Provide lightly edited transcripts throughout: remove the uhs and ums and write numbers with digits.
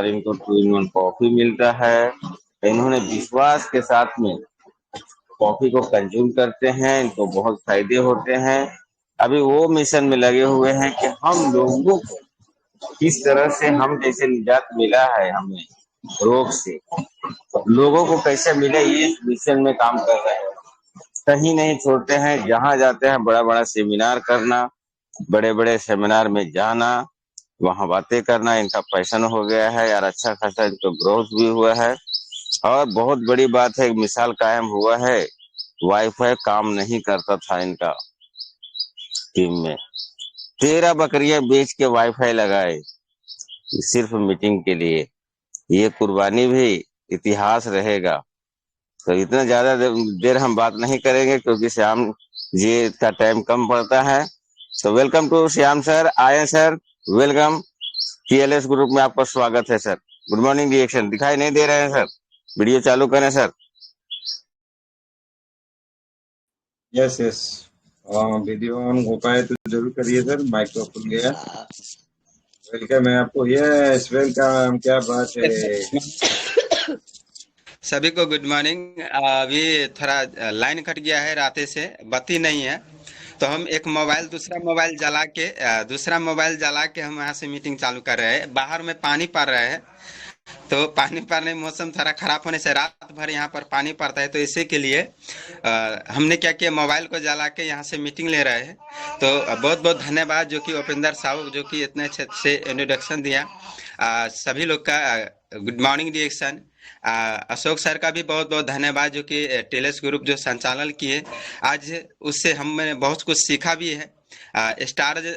इनको 2 in 1 coffee मिलता है। इन्होंने विश्वास के साथ में कॉफी को कंज्यूम करते हैं, इनको बहुत फायदे होते हैं। अभी वो मिशन में लगे हुए हैं कि हम लोगों को किस तरह से, हम जैसे निजात मिला है हमें रोग से, लोगों को कैसे मिले, ये मिशन में काम कर रहे हैं। कहीं नहीं छोड़ते हैं, जहां जाते हैं बड़ा बड़ा सेमिनार करना, बड़े बड़े सेमिनार में जाना, वहां बातें करना इनका पैशन हो गया है यार। अच्छा खासा इनको ग्रोथ भी हुआ है। और बहुत बड़ी बात है, मिसाल कायम हुआ है। वाईफाई काम नहीं करता था इनका टीम में, 13 बकरियां बेच के वाईफाई लगाए सिर्फ मीटिंग के लिए। ये कुर्बानी भी इतिहास रहेगा। तो इतना ज्यादा देर हम बात नहीं करेंगे क्योंकि श्याम जी का टाइम कम पड़ता है। तो वेलकम टू श्याम सर, आए सर, वेलकम। टीएलएस ग्रुप में आपका स्वागत है सर। गुड मॉर्निंग रिएक्शन दिखाई नहीं दे रहे हैं सर, वीडियो चालू करें sir. Yes yes, video on हो पाए तो जरूर करिए सर। माइक्रोफोन गया। वेलकम है आपको। यस वेलकम, क्या बात है। सभी को गुड मॉर्निंग। अभी थोड़ा लाइन कट गया है, रात से बत्ती नहीं है, तो हम एक मोबाइल दूसरा मोबाइल जला के हम यहाँ से मीटिंग चालू कर रहे हैं। बाहर में पानी पड़ रहा है, तो पानी पड़ने मौसम थोड़ा खराब होने से रात भर यहाँ पर पानी पड़ता है, तो इसी के लिए हमने क्या किया, मोबाइल को जला के यहाँ से मीटिंग ले रहे हैं। तो बहुत बहुत धन्यवाद जो कि उपेंद्र साहब जो कि इतने अच्छे से इंट्रोडक्शन दिया। सभी लोग का good morning reaction. Ashok sir का भी बहुत बहुत धन्यवाद जो कि टेलेस ग्रुप जो संचालन किए आज, उससे हमने बहुत कुछ सीखा भी है।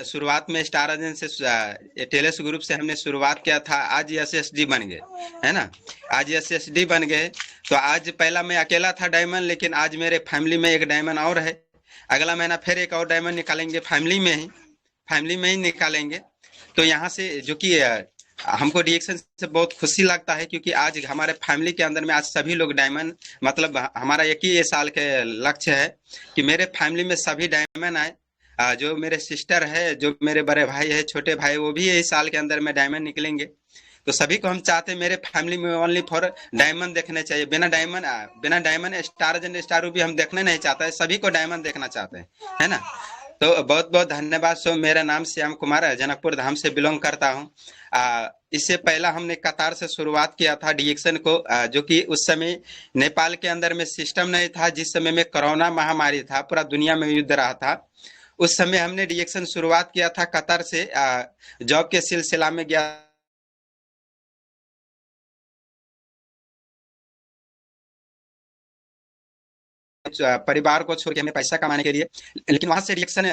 शुरुआत में स्टार एजेंट से टेलेस ग्रुप से हमने शुरुआत किया था, आज एसएसडी बन गए, है ना। आज एसएसडी बन गए, तो आज पहला मैं अकेला था डायमंड, लेकिन आज मेरे फैमिली में एक डायमंड और है। अगला महीना फिर एक और डायमंड निकालेंगे, फैमिली में ही निकालेंगे। तो यहाँ से जो कि हमको रिएक्शन से बहुत खुशी लगता है, क्योंकि आज हमारे फैमिली के अंदर में आज सभी लोग डायमंड, मतलब हमारा एक ही ये साल के लक्ष्य है कि मेरे फैमिली में सभी डायमंड आए। जो मेरे सिस्टर है, जो मेरे बड़े भाई है, छोटे भाई, वो भी इस साल के अंदर में डायमंड निकलेंगे। तो सभी को हम चाहते हैं मेरे फैमिली में ओनली फॉर डायमंड देखने चाहिए। बिना डायमंड स्टार भी हम देखने नहीं चाहते हैं, सभी को डायमंड देखना चाहते हैं, है ना। तो बहुत बहुत धन्यवाद। सो मेरा नाम श्याम कुमार है, जनकपुर धाम से बिलोंग करता हूँ। इससे पहला हमने कतार से शुरुआत किया था डिएक्शन को, जो कि उस समय नेपाल के अंदर में सिस्टम नहीं था। जिस समय में कोरोना महामारी था, पूरा दुनिया में युद्ध रहा था, उस समय हमने रिएक्शन शुरुआत किया था कतर से। जॉब के सिलसिला में गया, परिवार को छोड़ के हमें पैसा कमाने के लिए, लेकिन वहां से रिएक्शन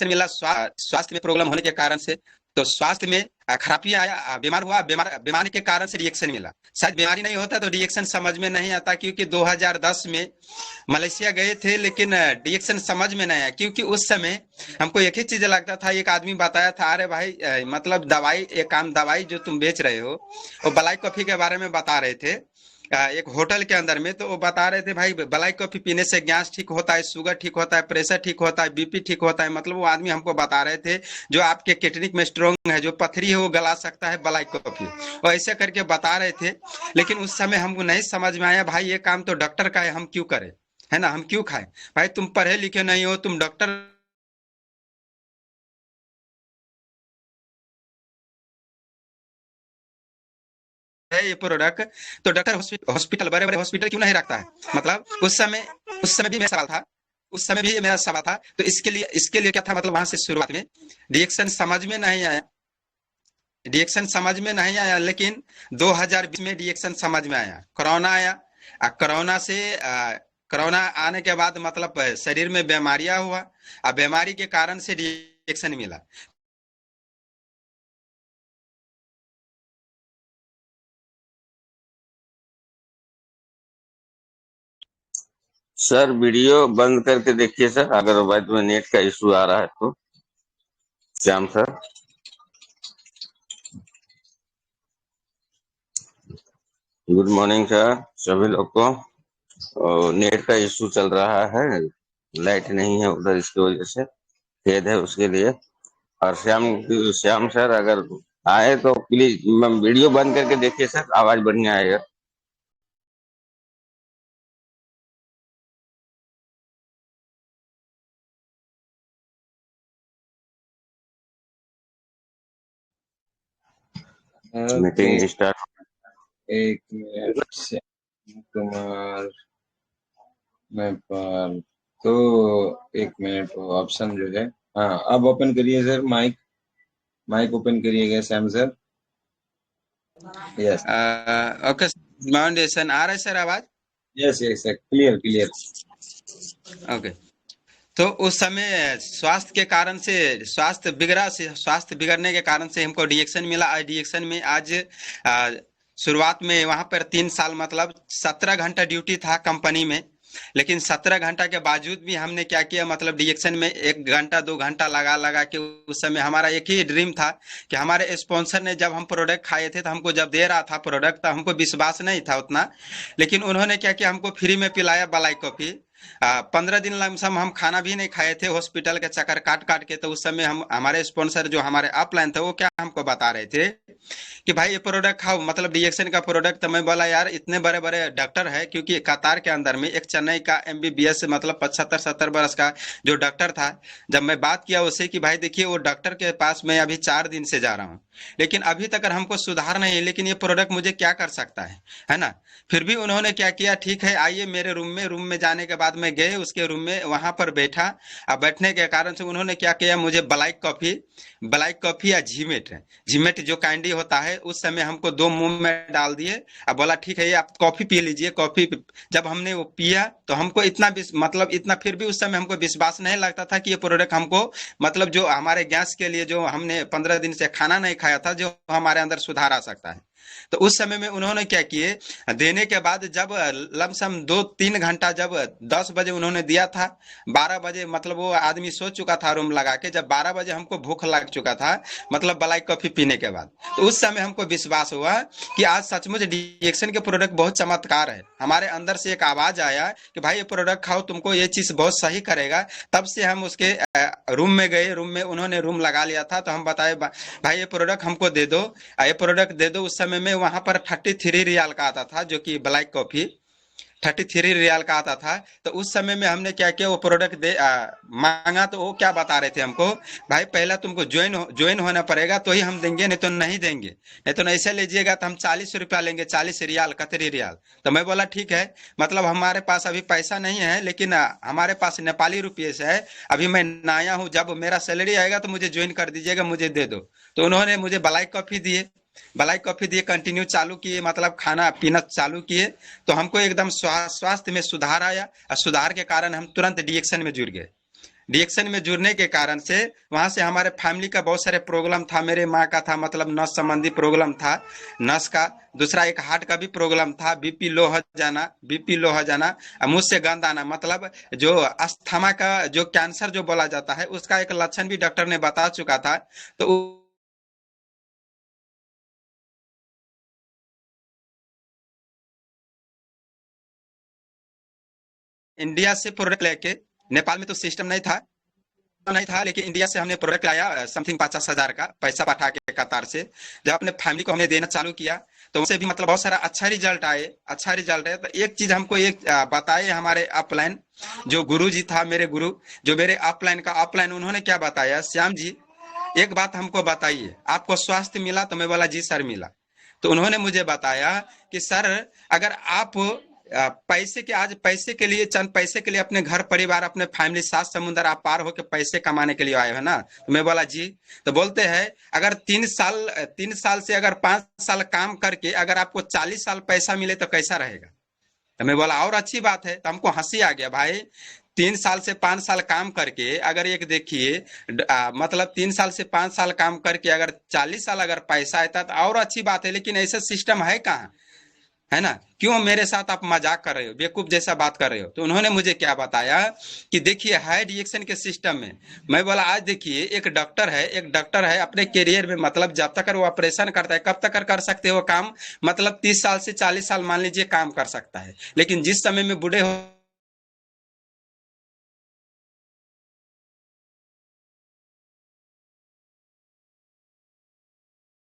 मिला स्वास्थ्य में प्रॉब्लम होने के कारण से। तो स्वास्थ्य में खराबी आया, बीमारी के कारण से रिएक्शन मिला। शायद बीमारी नहीं होता तो रिएक्शन समझ में नहीं आता, क्योंकि 2010 में मलेशिया गए थे, लेकिन रिएक्शन समझ में नहीं आया, क्योंकि उस समय हमको एक ही चीज लगता था। एक आदमी बताया था, अरे भाई मतलब दवाई जो तुम बेच रहे हो, वो ब्लैक कॉफी के बारे में बता रहे थे एक होटल के अंदर में। तो वो बता रहे थे भाई ब्लैक कॉफी पीने से गैस ठीक होता है, शुगर ठीक होता है, प्रेशर ठीक होता है, बीपी ठीक होता है। मतलब वो आदमी हमको बता रहे थे जो आपके किडनी में स्ट्रॉन्ग है, जो पथरी है, वो गला सकता है ब्लैक कॉफी, वो ऐसे करके बता रहे थे। लेकिन उस समय हमको नहीं समझ में आया, भाई ये काम तो डॉक्टर का है, हम क्यों करें, है ना, हम क्यों खाएं। भाई तुम पढ़े लिखे नहीं हो, तुम डॉक्टर है ये प्रोडक्ट, तो डॉक्टर हॉस्पिटल, बड़े बड़े हॉस्पिटल क्यों नहीं रखता है। मतलब उस समय भी मेरा सवाल था, तो इसके लिए क्या था, मतलब वहां से शुरुआत में रिएक्शन समझ में नहीं आया, लेकिन 2020 में रिएक्शन समझ में आया। कोरोना आया, कोरोना आने के बाद मतलब शरीर में बीमारियां हुआ, और बीमारी के कारण से रिएक्शन मिला। सर वीडियो बंद करके देखिए सर, अगर बाद में नेट का इशू आ रहा है तो। Shyam sir, good morning sir सभी लोग को। नेट का इशू चल रहा है, लाइट नहीं है उधर, इसकी वजह से खेद है उसके लिए। और श्याम सर, अगर आए तो प्लीज वीडियो बंद करके देखिए सर, आवाज बढ़िया आएगा। Okay, meeting start. एक मिनट से कुमार नेपाल। तो एक मिनट, वो ऑप्शन जो है, हाँ अब ओपन करिए सर, माइक माइक ओपन करिएगा सैम सर। यस ओके, माउंडेशन आ रहा है सर आवाज? Yes yes sir, clear clear. Okay. तो उस समय स्वास्थ्य के कारण से, स्वास्थ्य बिगड़ने के कारण से हमको डीएक्शन मिला। डीएक्शन में आज आ, शुरुआत में वहां पर 3 साल मतलब 17 घंटा ड्यूटी था कंपनी में। लेकिन 17 घंटा के बावजूद भी हमने क्या किया, मतलब डीएक्शन में 1 घंटा 2 घंटा लगा लगा के, उस समय हमारा एक ही ड्रीम था कि हमारे स्पॉन्सर ने जब हम प्रोडक्ट खाए थे तो हमको जब दे रहा था प्रोडक्ट तो हमको विश्वास नहीं था उतना। लेकिन उन्होंने क्या किया, हमको फ्री में पिलाया मलाई कॉफी। 15 दिन लमसम हम खाना भी नहीं खाए थे, हॉस्पिटल के चक्कर काट काट के। तो उस समय हम, हमारे स्पॉन्सर जो हमारे अपलाइन थे, वो क्या हमको बता रहे थे कि भाई ये प्रोडक्ट खाओ, मतलब डीएक्शन का प्रोडक्ट। तो मैं बोला यार इतने बड़े बड़े डॉक्टर है, क्योंकि कतार के अंदर में एक चेन्नई का एमबीबीएस मतलब 75-70 वर्ष का जो डॉक्टर था, जब मैं बात किया उससे कि भाई देखिए वो डॉक्टर के पास मैं अभी 4 दिन से जा रहा हूँ, लेकिन अभी तक हमको सुधार नहीं है, लेकिन ये प्रोडक्ट मुझे क्या कर सकता है ना। फिर भी उन्होंने क्या किया, ठीक है आइए मेरे रूम में जाने के बाद मैं गए उसके रूम में, वहां पर बैठा। अब बैठने के कारण से उन्होंने क्या किया, मुझे ब्लैक कॉफी या झीमेट, जो कैंडी होता है, उस समय हमको 2 मुंह में डाल दिए। अब बोला ठीक है ये आप कॉफी पी लीजिए। जब हमने वो पिया तो हमको इतना मतलब इतना, फिर भी उस समय हमको विश्वास नहीं लगता था कि ये प्रोडक्ट हमको, मतलब जो हमारे गैस के लिए, जो हमने 15 दिन से खाना नहीं खाया था, जो हमारे अंदर सुधार आ सकता है। तो उस समय में उन्होंने क्या किए, देने के बाद जब लमसम 2-3 घंटा, जब 10 बजे उन्होंने दिया था, 12 बजे मतलब वो आदमी सो चुका था रूम लगा के, जब 12 बजे हमको भूख लग चुका था, मतलब ब्लैक कॉफी पीने के बाद, तो उस समय हमको विश्वास हुआ कि आज सचमुच डीएक्शन के प्रोडक्ट बहुत चमत्कार है। हमारे अंदर से एक आवाज आया कि भाई ये प्रोडक्ट खाओ, तुमको ये चीज बहुत सही करेगा। तब से हम उसके रूम में गए, रूम में उन्होंने रूम लगा लिया था, तो हम बताए भाई ये प्रोडक्ट हमको दे दो, ये प्रोडक्ट दे दो। उस समय में वहां पर 33 रियाल का आता था, जो कि ब्लैक कॉफी 33 रियाल का आता था। तो उस समय में हमने क्या किया, वो प्रोडक्ट मांगा, तो वो क्या बता रहे थे हमको, भाई पहला तुमको ज्वाइन होना पड़ेगा तो ही हम देंगे, नहीं तो नहीं देंगे, नहीं तो ऐसे लीजिएगा तो हम 40 रुपया लेंगे, 40 रियाल, कतरी रियाल। तो मैं बोला ठीक है, मतलब हमारे पास अभी पैसा नहीं है, लेकिन हमारे पास नेपाली रुपये से है, अभी मैं नया हूँ, जब मेरा सैलरी आएगा तो मुझे ज्वाइन कर दीजिएगा, मुझे दे दो। तो उन्होंने मुझे ब्लैक कॉफी दिए, कंटिन्यू चालू किए, मतलब खाना पीना चालू किए। तो हमको एकदम स्वास्थ्य में सुधार आया, और सुधार के कारण हम तुरंत डीएक्शन में जुड़ गए। डीएक्शन में जुड़ने के कारण से वहां से हमारे फैमिली का बहुत सारे प्रॉब्लम था, मेरे माँ का था, मतलब नस संबंधी प्रॉब्लम था, नस का। दूसरा एक हार्ट का भी प्रॉब्लम था, बीपी लो हो जाना, मुंह से गंद आना, मतलब जो अस्थमा का जो कैंसर जो बोला जाता है, उसका एक लक्षण भी डॉक्टर ने बता चुका था। तो इंडिया से प्रोडक्ट लेके, नेपाल में तो सिस्टम नहीं था, लेकिन इंडिया से हमने प्रोडक्ट लाया, समथिंग 50,000 का पैसा पठा के कतार से। जब अपने फैमिली को हमने देना चालू किया, तो उनसे भी मतलब बहुत सारा अच्छा रिजल्ट है। तो एक चीज हमको एक बताए हमारे अपलाइन, जो गुरु जी था, मेरे गुरु, जो मेरे अपलाइन, उन्होंने क्या बताया, श्याम जी एक बात हमको बताइए, आपको स्वास्थ्य मिला? तो मैं बोला जी सर मिला। तो उन्होंने मुझे बताया कि सर अगर आप पैसे के लिए, चंद पैसे के लिए अपने घर परिवार, अपने फैमिली, 7 समुंदर आप पार होकर पैसे कमाने के लिए आए हो ना? तो मैं बोला जी। तो बोलते हैं अगर 3 साल से अगर 5 साल काम करके अगर आपको 40 साल पैसा मिले तो कैसा रहेगा? तो मैं बोला और अच्छी बात है। तो हमको हंसी आ गया, भाई 3 साल से 5 साल काम करके अगर एक देखिए, मतलब 3 साल से 5 साल काम करके अगर 40 साल अगर पैसा आता तो और अच्छी बात है, लेकिन ऐसा सिस्टम है कहाँ, है ना? क्यों मेरे साथ आप मजाक कर रहे हो, बेवकूफ जैसा बात कर रहे हो? तो उन्होंने मुझे क्या बताया कि देखिए है रिएक्शन के सिस्टम में। मैं बोला आज देखिए एक डॉक्टर है अपने करियर में, मतलब जब तक वो ऑपरेशन करता है, कब तक कर सकते हो काम, मतलब 30 साल से 40 साल मान लीजिए काम कर सकता है, लेकिन जिस समय में बूढ़े हो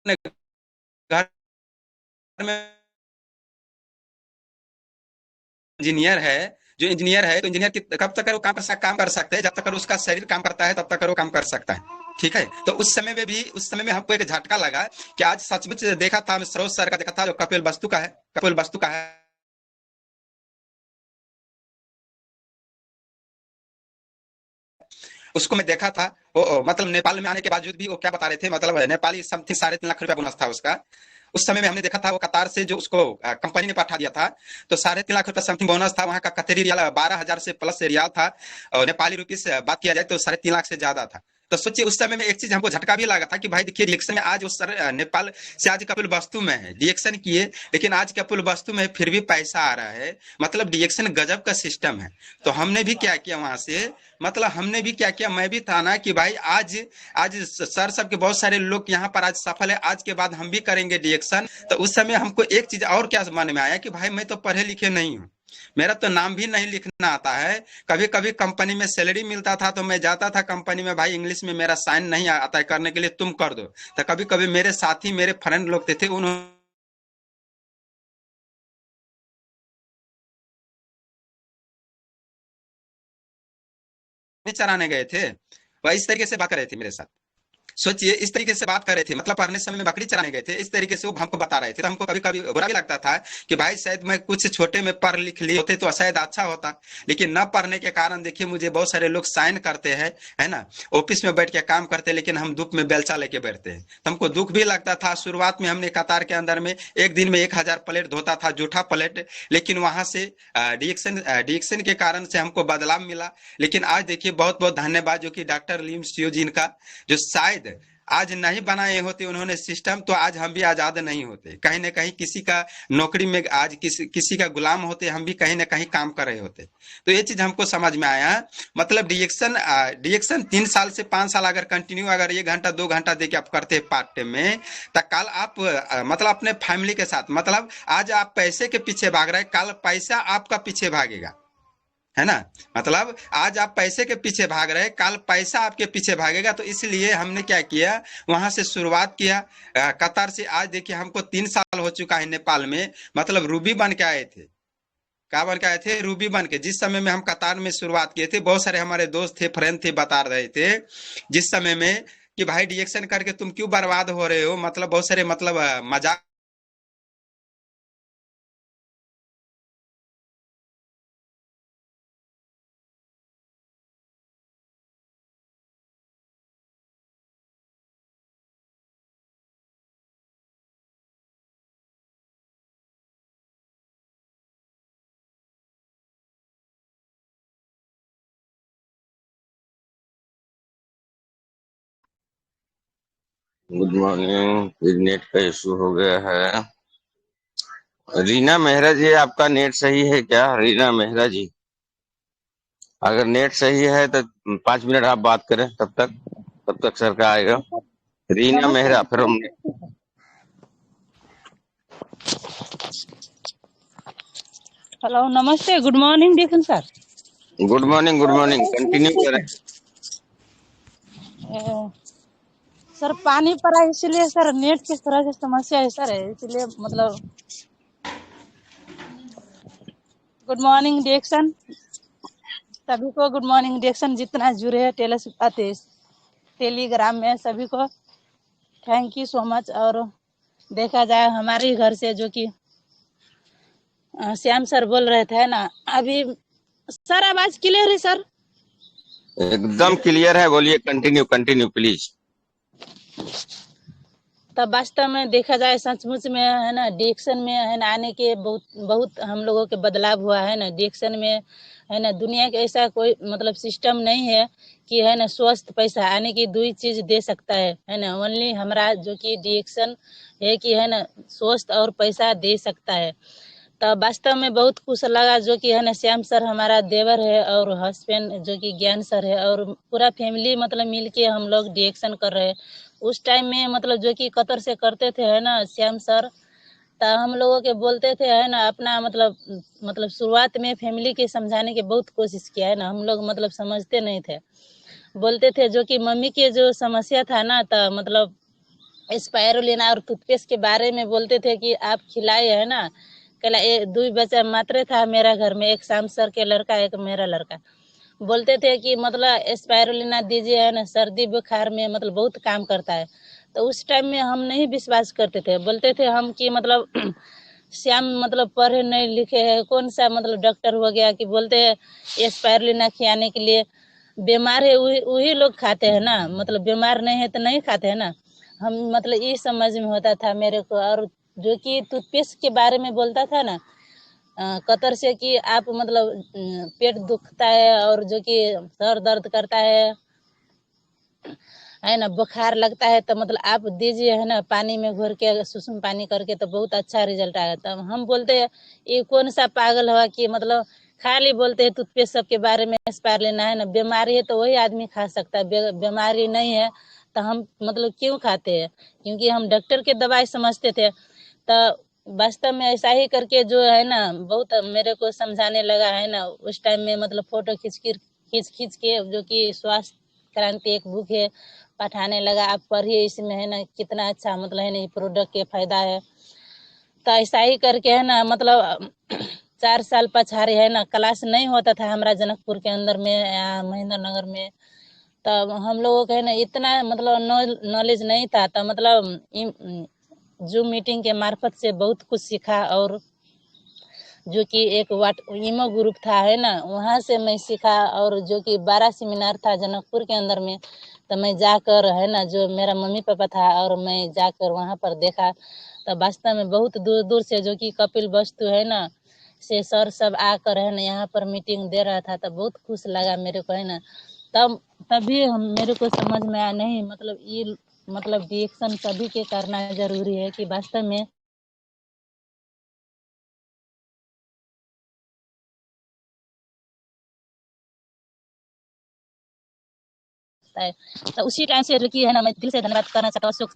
घर में इंजीनियर है, जो इंजीनियर है तो इंजीनियर कब तक वो काम कर सकते हैं, जब तक उसका शरीर काम करता है तब तक वो काम कर सकता है। ठीक है, तो उस समय में हमको एक झटका लगा कि आज सचमुच देखा था, सरोज सर का देखा था जो कपिल वस्तु का है, कपिल वस्तु का है, उसको मैं देखा था। वो मतलब नेपाल में आने के बावजूद भी वो क्या बता रहे थे, मतलब नेपाली समथिंग 3.5 लाख रुपया बोनस था उसका। उस समय में हमने देखा था वो कतार से जो उसको कंपनी ने पठा दिया था, तो 3.5 लाख रुपया समथिंग बोनस था। वहां का कतरी रियाल 12,000 से प्लस रियाल था, और नेपाली रुपीस बात किया जाए तो 3.5 लाख से ज्यादा था। तो सोचिए उस समय में एक चीज हमको झटका भी लगा था कि भाई देखिए रिएक्शन में आज उस नेपाल से आज कपिल वस्तु में है, रिएक्शन किए लेकिन आज कपिल वस्तु में फिर भी पैसा आ रहा है, मतलब रिएक्शन गजब का सिस्टम है। तो हमने भी क्या किया वहां से, मतलब हमने भी क्या किया, मैं भी था ना कि भाई आज आज सर सब के बहुत सारे लोग यहाँ पर आज सफल है, आज के बाद हम भी करेंगे रिएक्शन। तो उस समय हमको एक चीज और क्या मन में आया कि भाई मैं तो पढ़े लिखे नहीं हूँ, मेरा तो नाम भी नहीं लिखना आता है। कभी कभी कंपनी में सैलरी मिलता था तो मैं जाता था कंपनी में, भाई इंग्लिश में मेरा साइन नहीं आता है करने के लिए, तुम कर दो। तो कभी कभी मेरे साथी मेरे फ्रेंड लोग थे उन्होंने चराने गए थे, वह इस तरीके से बात कर रहे थे मेरे साथ। सोचिए इस तरीके से बात कर रहे थे, मतलब पढ़ने समय में बकरी चराने गए थे, इस तरीके से वो हमको बता रहे थे। तो हमको कभी कभी बुरा भी लगता था कि भाई शायद मैं कुछ छोटे में पढ़ लिख लिए होते तो शायद अच्छा होता, लेकिन न पढ़ने के कारण देखिए मुझे बहुत सारे लोग साइन करते हैं, है ना, ऑफिस में बैठ के काम करते हैं, लेकिन हम दुख में बेलचा लेके बैठते हैं। तो हमको दुख भी लगता था। शुरुआत में हमने कतार के अंदर में एक दिन में 1,000 प्लेट धोता था, जूठा प्लेट, लेकिन वहां से डिएक्शन के कारण से हमको बदलाव मिला। लेकिन आज देखिए बहुत बहुत धन्यवाद जो कि डॉक्टर लीम सियो जी का, जो शायद आज नहीं बनाए होते उन्होंने सिस्टम, तो आज हम भी आजाद नहीं होते, कहीं ना कहीं किसी का नौकरी में आज किसी का गुलाम होते, हम भी कहीं ना कहीं काम कर रहे होते। तो ये चीज हमको समझ में आया, मतलब डिएक्शन 3 साल से 5 साल अगर कंटिन्यू अगर 1 घंटा 2 घंटा देके आप करते हैं पार्ट टाइम में, तो कल आप मतलब अपने फैमिली के साथ, मतलब आज आप पैसे के पीछे भाग रहे हैं, कल पैसा आपका पीछे भागेगा, है ना। मतलब आज आप पैसे के पीछे भाग रहे हैं, कल पैसा आपके पीछे भागेगा। तो इसलिए हमने क्या किया, वहां से शुरुआत किया कतार से। आज देखिए हमको 3 साल हो चुका है नेपाल में, मतलब रूबी बन के आए थे। क्या बन के आए थे? रूबी बन के। जिस समय में हम कतार में शुरुआत किए थे, बहुत सारे हमारे दोस्त थे, फ्रेंड थे, बता रहे थे जिस समय में कि भाई रिएक्शन करके तुम क्यों बर्बाद हो रहे हो, मतलब बहुत सारे मतलब मजाक गुड मॉर्निंग। फिर नेट का इशू हो गया है। रीना मेहरा जी, आपका नेट सही है क्या? रीना मेहरा जी, अगर नेट सही है तो 5 मिनट आप बात करें, तब तक सर का आएगा। रीना नमस्ते मेहरा, फिर हम। हेलो नमस्ते, गुड मॉर्निंग देखन सर। गुड मॉर्निंग, कंटिन्यू करें। सर पानी पड़ा इसलिए सर नेट किस तरह से समस्या है सर, इसलिए मतलब गुड मॉर्निंग डिएक्शन सभी को, गुड मॉर्निंग डिएक्शन जितना जुड़े हैं टेलीग्राम में सभी को थैंक यू सो मच। और देखा जाए हमारे ही घर से जो कि श्याम सर बोल रहे थे ना अभी। सर आवाज क्लियर है सर? एकदम क्लियर है, बोलिए, कंटिन्यू प्लीज। तब वास्तव में देखा जाए सचमुच में है ना, डिएक्शन में है ना आने के बहुत बहुत हम लोगों के बदलाव हुआ है ना डिएक्शन में, है ना। दुनिया के ऐसा कोई मतलब सिस्टम नहीं है कि है ना स्वस्थ पैसा आने की दो ही चीज दे सकता है ना। ओनली हमारा जो कि डिएक्शन है कि है ना स्वस्थ और पैसा दे सकता है। तो वास्तव में बहुत खुश लगा जो कि है ना श्याम सर हमारा देवर है और हस्बैंड जो कि ज्ञान सर है, और पूरा फैमिली मतलब मिल के हम लोग डिएक्शन कर रहे हैं। उस टाइम में मतलब जो कि कतर से करते थे है ना श्याम सर, तो हम लोगों के बोलते थे है ना अपना मतलब शुरुआत में फैमिली के समझाने की बहुत कोशिश किया है ना, हम लोग मतलब समझते नहीं थे। बोलते थे जो कि मम्मी के जो समस्या था ना, तो मतलब स्पायरुलिना और टूथपेस्ट के बारे में बोलते थे कि आप खिलाए है ना। कल 2 बच्चा मात्र था मेरा घर में, एक शाम सर के लड़का, एक मेरा लड़का। बोलते थे कि मतलब स्पायरुलिना दीजिए है ना, सर्दी बुखार में मतलब बहुत काम करता है। तो उस टाइम में हम नहीं विश्वास करते थे, बोलते थे हम कि मतलब श्याम मतलब पढ़े नहीं लिखे है, कौन सा मतलब डॉक्टर हो गया कि बोलते हैं स्पायरुलिना खिलाने के लिए। बीमार है वही लोग खाते हैं ना, मतलब बीमार नहीं है तो नहीं खाते हैं ना। हम मतलब ये समझ में होता था मेरे को। और जो कि टूथपेस्ट के बारे में बोलता था ना कतर से कि आप मतलब पेट दुखता है और जो कि सर दर्द करता है ना, बुखार लगता है तो मतलब आप दीजिए है ना, पानी में घोर के सुसुम पानी करके, तो बहुत अच्छा रिजल्ट आया। तब हम बोलते हैं ये कौन सा पागल हुआ कि मतलब खाली बोलते हैं टूथपेस्ट सबके बारे में स्पायरुलिना है ना, बीमारी है तो वही आदमी खा सकता है, बीमारी नहीं है तो हम मतलब क्यों खाते हैं, क्योंकि हम डॉक्टर के दवाई समझते थे। तो वास्तव में ऐसा ही करके जो है ना बहुत मेरे को समझाने लगा है ना। उस टाइम में मतलब फोटो खींच के जो कि स्वास्थ्य क्रांति एक बुक है, पठाने लगा, आप पढ़िए इसमें है ना कितना अच्छा मतलब है ना ये प्रोडक्ट के फायदा है। तो ऐसा ही करके है ना मतलब 4 साल पछाड़ी है ना क्लास नहीं होता था हमारा जनकपुर के अंदर में या महेंद्र नगर में। तब हम लोगों को है ना इतना मतलब नॉलेज नहीं था, तो मतलब जूम मीटिंग के मार्फत से बहुत कुछ सीखा। और जो कि एक ईमो ग्रुप था है ना, वहाँ से मैं सीखा। और जो कि 12 सेमिनार था जनकपुर के अंदर में, तो मैं जाकर है ना, जो मेरा मम्मी पापा था और मैं जाकर वहाँ पर देखा। तो वास्तव में बहुत दूर दूर से जो कि कपिल वस्तु है ना से सर सब आकर है ना यहाँ पर मीटिंग दे रहा था, तो बहुत खुश लगा मेरे को है ना। तभी मेरे को समझ में आया नहीं मतलब ये मतलब रिएक्शन सभी के करना जरूरी है कि वास्तव में है। तो उसी टाइम से जो कि है ना मैं दिल से धन्यवाद करना चाहता हूँ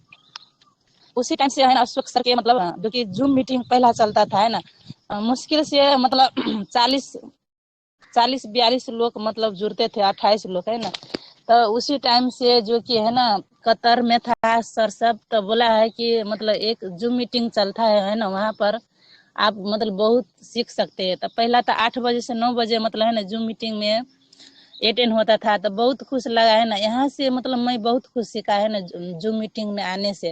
उसी टाइम से है ना अशोक सर के मतलब जो कि जूम मीटिंग पहला चलता था है ना, मुश्किल से मतलब 40-42 लोग मतलब जुड़ते थे, 28 लोग है ना। तो उसी टाइम से जो कि है ना कतर में था सर सब, तो बोला है कि मतलब एक जूम मीटिंग चलता है ना, वहाँ पर आप मतलब बहुत सीख सकते हैं। तो पहला तो 8 बजे से 9 बजे मतलब है ना जूम मीटिंग में अटेंड होता था, तो बहुत खुश लगा है ना। यहाँ से मतलब मैं बहुत कुछ सीखा है ना जूम मीटिंग में आने से।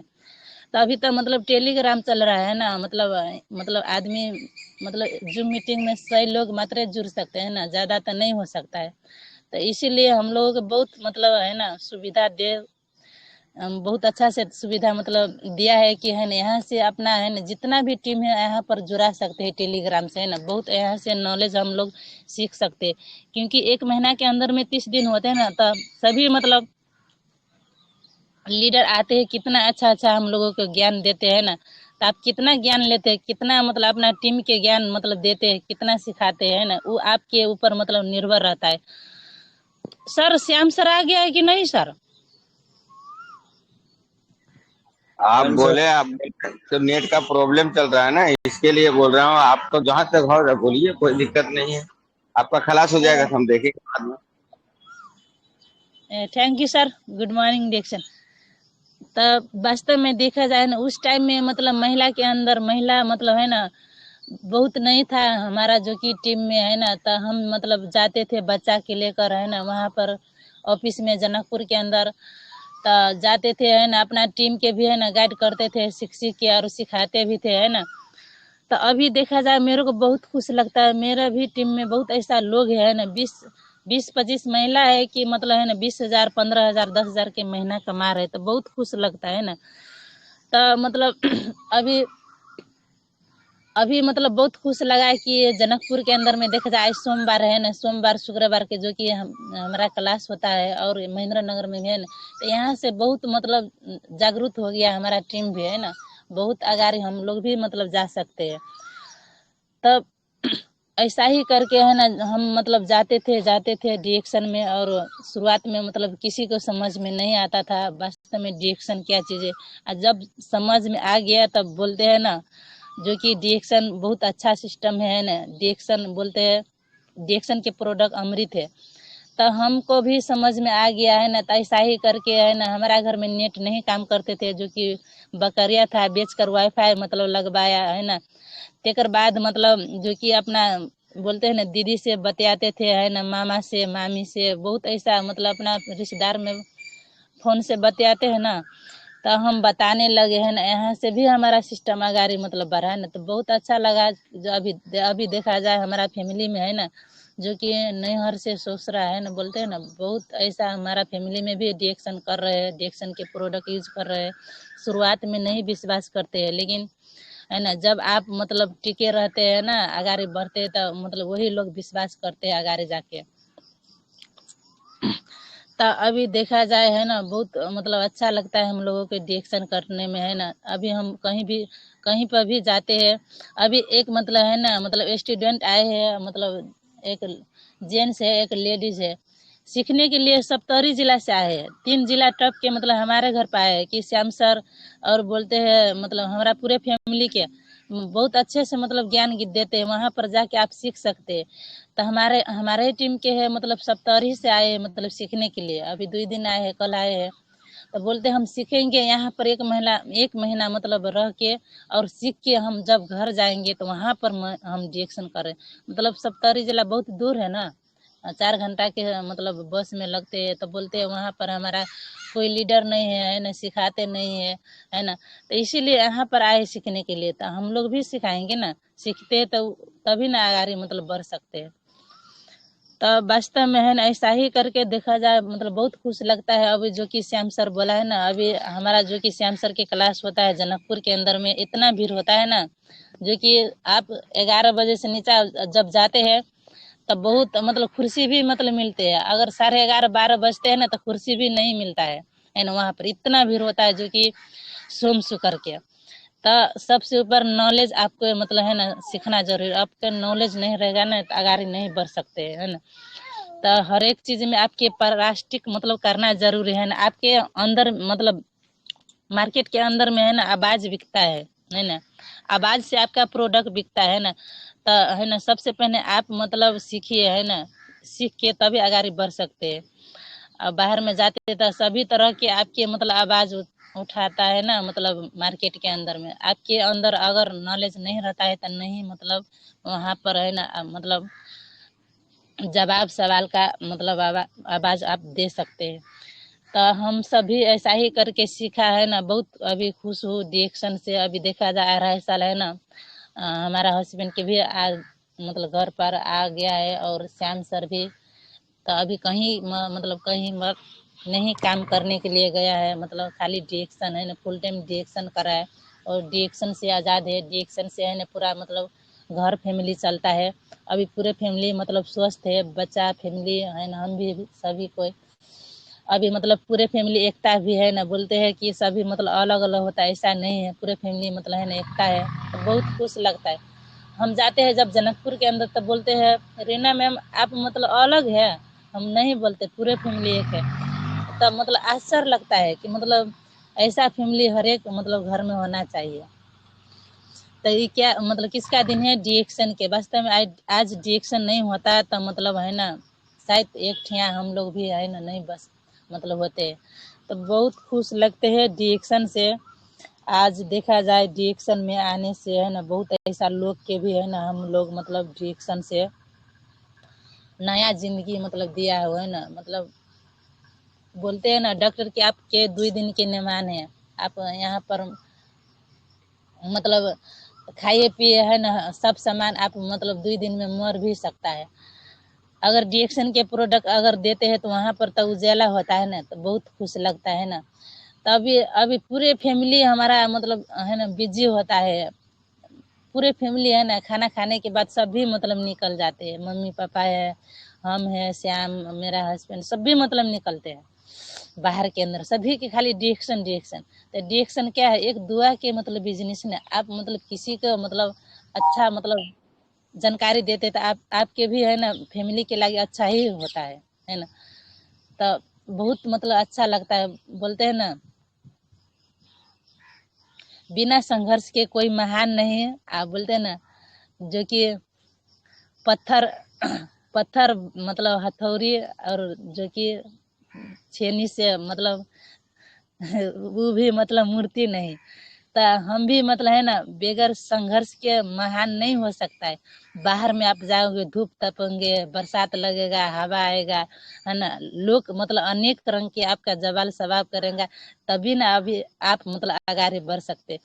तो अभी तो मतलब टेलीग्राम चल रहा है ना, मतलब आदमी मतलब जूम मीटिंग में 100 लोग मात्र जुड़ सकते हैं ना, ज्यादा तो नहीं हो सकता है। तो इसीलिए हम लोगों को बहुत मतलब है ना सुविधा बहुत अच्छा से सुविधा मतलब दिया है कि है ना यहाँ से अपना है ना जितना भी टीम है यहाँ पर जुड़ा सकते हैं टेलीग्राम से है ना। बहुत यहाँ से नॉलेज हम लोग सीख सकते हैं, क्योंकि 1 महीना के अंदर में 30 दिन होते हैं ना, तो सभी मतलब लीडर आते हैं, कितना अच्छा अच्छा हम लोगों को ज्ञान देते हैं ना। तो आप कितना ज्ञान लेते हैं, कितना मतलब अपना टीम के ज्ञान मतलब देते हैं, कितना सिखाते हैं ना, वो आपके ऊपर मतलब निर्भर रहता है। सर श्याम सर आ गया है कि नहीं सर? आप मैम सर बोले, आप तो नेट का प्रॉब्लम चल रहा है ना, इसके लिए बोल रहा हूँ। आप तो जहां तक हो बोलिए, कोई दिक्कत नहीं है। आपका खलास हो जाएगा तो हम देखेंगे बाद में। Thank you sir, good morning diction. तब वास्तव में देखा जाए ना उस टाइम में मतलब महिला के अंदर महिला मतलब है ना बहुत नहीं था हमारा जो कि टीम में है ना। तो हम मतलब जाते थे बच्चा के लेकर है ना वहाँ पर ऑफिस में जनकपुर के अंदर, तो जाते थे है ना, अपना टीम के भी है ना गाइड करते थे, शिक्षक के और सिखाते भी थे है ना। तो अभी देखा जाए मेरे को बहुत खुश लगता है, मेरा भी टीम में बहुत ऐसा लोग है ना 20-25 महिला है कि मतलब है ना 20,000 15,000 10,000 के महीना कमा रहे, तो बहुत खुश लगता है ना। तो मतलब अभी अभी मतलब बहुत खुश लगा है कि जनकपुर के अंदर में देखा जाए सोमवार है ना, सोमवार शुक्रवार के जो कि हमारा क्लास होता है, और महेंद्र नगर में भी है ना। तो यहाँ से बहुत मतलब जागरूक हो गया हमारा टीम भी है ना, बहुत आगे हम लोग भी मतलब जा सकते हैं। तब ऐसा ही करके है ना हम मतलब जाते थे डिरेक्शन में। और शुरुआत में मतलब किसी को समझ में नहीं आता था वास्तव में डिरेक्शन क्या चीज़ है, और जब समझ में आ गया तब बोलते हैं ना जो कि डिरेक्शन बहुत अच्छा सिस्टम है ना। डिरेक्शन बोलते हैं डिरेक्शन के प्रोडक्ट अमृत है। तो हमको भी समझ में आ गया है ना, तो ऐसा ही करके है ना, हमारा घर में नेट नहीं काम करते थे, जो कि बकरिया था, बेचकर वाईफाई मतलब लगवाया है ना। तेकर बाद मतलब जो कि अपना बोलते हैं ना, दीदी से बतियाते थे है ना, मामा से मामी से बहुत ऐसा मतलब अपना रिश्तेदार में फोन से बतियाते हैं ना, तो हम बताने लगे हैं ना, यहाँ से भी हमारा सिस्टम आगारी मतलब बढ़ा है ना, तो बहुत अच्छा लगा। जो अभी देखा जाए हमारा फैमिली में है ना, जो कि नैहर से ससुरा है ना, बोलते हैं ना, बहुत ऐसा हमारा फैमिली में भी डिएक्शन कर रहे हैं, डिएक्शन के प्रोडक्ट यूज कर रहे हैं। शुरुआत में नहीं विश्वास करते हैं, लेकिन है ना, जब आप मतलब टिके रहते हैं ना, आगारी बढ़ते हैं, तो मतलब वही लोग विश्वास करते हैं आगारी जाके। तो अभी देखा जाए है ना, बहुत मतलब अच्छा लगता है हम लोगों के डिएक्शन करने में है ना। अभी हम कहीं पर भी जाते हैं, अभी एक मतलब है ना, मतलब स्टूडेंट आए हैं, मतलब एक जेंट्स है एक लेडीज है, सीखने के लिए सप्तरी जिला से आए हैं, 3 जिला टप के मतलब हमारे घर पर आए हैं कि श्याम सर, और बोलते हैं मतलब हमारा पूरे फैमिली के बहुत अच्छे से मतलब ज्ञान देते हैं, वहाँ पर जाके आप सीख सकते हैं। तो हमारे टीम के है मतलब सप्तरी से आए हैं मतलब सीखने के लिए, अभी 2 दिन आए हैं, कल आए हैं। तो बोलते हम सीखेंगे यहाँ पर 1 महीना मतलब रह के, और सीख के हम जब घर जाएंगे तो वहाँ पर हम डिएक्शन करें। मतलब सप्तरी जिला बहुत दूर है ना, 4 घंटा के मतलब बस में लगते हैं। तो बोलते हैं वहाँ पर हमारा कोई लीडर नहीं है ना, सिखाते नहीं है ना, तो इसीलिए यहाँ पर आए सीखने के लिए। तो हम लोग भी सिखाएंगे ना, सीखते तो तभी ना आगे मतलब बढ़ सकते हैं। तो वास्तव में है ना, ऐसा ही करके देखा जाए मतलब बहुत खुश लगता है। अभी जो कि श्याम सर बोला है ना, अभी हमारा जो कि श्याम सर की क्लास होता है जनकपुर के अंदर में, इतना भीड़ होता है ना, जो कि आप 11 बजे से नीचा जब जाते हैं तब बहुत मतलब कुर्सी भी मतलब मिलते हैं, अगर 11:30-12 बजते हैं ना तो कुर्सी भी नहीं मिलता है ना, वहाँ पर इतना भीड़ होता है, जो कि सोम शुक्र के। तो सबसे ऊपर नॉलेज आपको मतलब है ना सीखना जरूरी, आपके नॉलेज नहीं रहेगा ना तो आगे नहीं बढ़ सकते है ना। तो हर एक चीज में आपके प्लास्टिक मतलब करना जरूरी है ना, आपके अंदर मतलब मार्केट के अंदर में है ना आवाज बिकता है ना, आवाज से आपका प्रोडक्ट बिकता है ना। तो है ना, सबसे पहले आप मतलब सीखिए है ना, सीख के तभी आगे बढ़ सकते हैं। अब बाहर में जाते तो सभी तरह के आपके मतलब आवाज उठाता है ना, मतलब मार्केट के अंदर में आपके अंदर अगर नॉलेज नहीं रहता है तो नहीं मतलब वहाँ पर है ना मतलब जवाब सवाल का मतलब आवाज आप दे सकते हैं। तो हम सभी ऐसा ही करके सीखा है ना, बहुत अभी खुश हूँ डिएक्शन से। अभी देखा जाए 2.5 साल है ना, हमारा हस्बैंड के भी मतलब घर पर आ गया है, और श्याम सर भी। तो अभी कहीं मतलब कहीं नहीं काम करने के लिए गया है, मतलब खाली डिएक्शन है ना, फुल टाइम डिएक्शन करा है, और डिएक्शन से आज़ाद है। डिएक्शन से है ना पूरा मतलब घर फैमिली चलता है। अभी पूरे फैमिली मतलब स्वस्थ है, बच्चा फैमिली है ना, हम भी सभी कोई अभी मतलब पूरे फैमिली एकता भी है ना। बोलते हैं कि सभी मतलब अलग अलग होता है, ऐसा नहीं है, पूरे फैमिली मतलब है ना एकता है, तो बहुत खुश लगता है। हम जाते हैं जब जनकपुर के अंदर, तब बोलते हैं रीना मैम आप मतलब अलग है, हम नहीं बोलते, पूरे फैमिली एक है। तब मतलब आश्चर्य लगता है कि मतलब ऐसा फैमिली हर एक मतलब घर में होना चाहिए। तो ये क्या मतलब किसका दिन है, डिएक्शन के। वास्तव में आज डिएक्शन नहीं होता तो मतलब है ना शायद एक ठिया हम लोग भी है ना नहीं बस मतलब होते। तो बहुत खुश लगते हैं डिएक्शन से। आज देखा जाए डिएक्शन में आने से है ना बहुत ऐसा लोग के भी है ना, हम लोग मतलब डिएक्शन से नया जिंदगी मतलब दिया हुआ है ना। मतलब बोलते हैं ना डॉक्टर के आपके 2 दिन के मेहमान है, आप यहाँ पर मतलब खाइए पिए है ना, सब सामान आप मतलब 2 दिन में मर भी सकता है। अगर डिएक्शन के प्रोडक्ट अगर देते हैं तो वहाँ पर तो उजाला होता है ना, तो बहुत खुश लगता है ना। तो अभी पूरे फैमिली हमारा मतलब है ना बिजी होता है। पूरे फैमिली है ना खाना खाने के बाद सभी मतलब निकल जाते हैं, मम्मी पापा है, हम है, श्याम मेरा हस्बैंड, सभी मतलब निकलते हैं बाहर के अंदर, सभी के खाली डिएक्शन डिएक्शन। तो डिएक्शन क्या है, एक दुआ के मतलब बिजनेस ना। आप मतलब किसी को मतलब अच्छा मतलब जानकारी देते तो आपके भी है ना फैमिली के लिए अच्छा ही होता है ना। तो बहुत मतलब अच्छा लगता है। बोलते हैं ना बिना संघर्ष के कोई महान नहीं है। आप बोलते हैं ना जो कि पत्थर पत्थर मतलब हथौड़ी और जो कि छेनी से मतलब वो भी मतलब मूर्ति नहीं। तो हम भी मतलब है ना बगैर संघर्ष के महान नहीं हो सकता है। बाहर में आप जाओगे, धूप तपेंगे, बरसात लगेगा, हवा आएगा, है ना, लोग मतलब अनेक रंग के आपका जवाल सवाल करेंगे, तभी ना अभी आप मतलब आगे बढ़ सकते।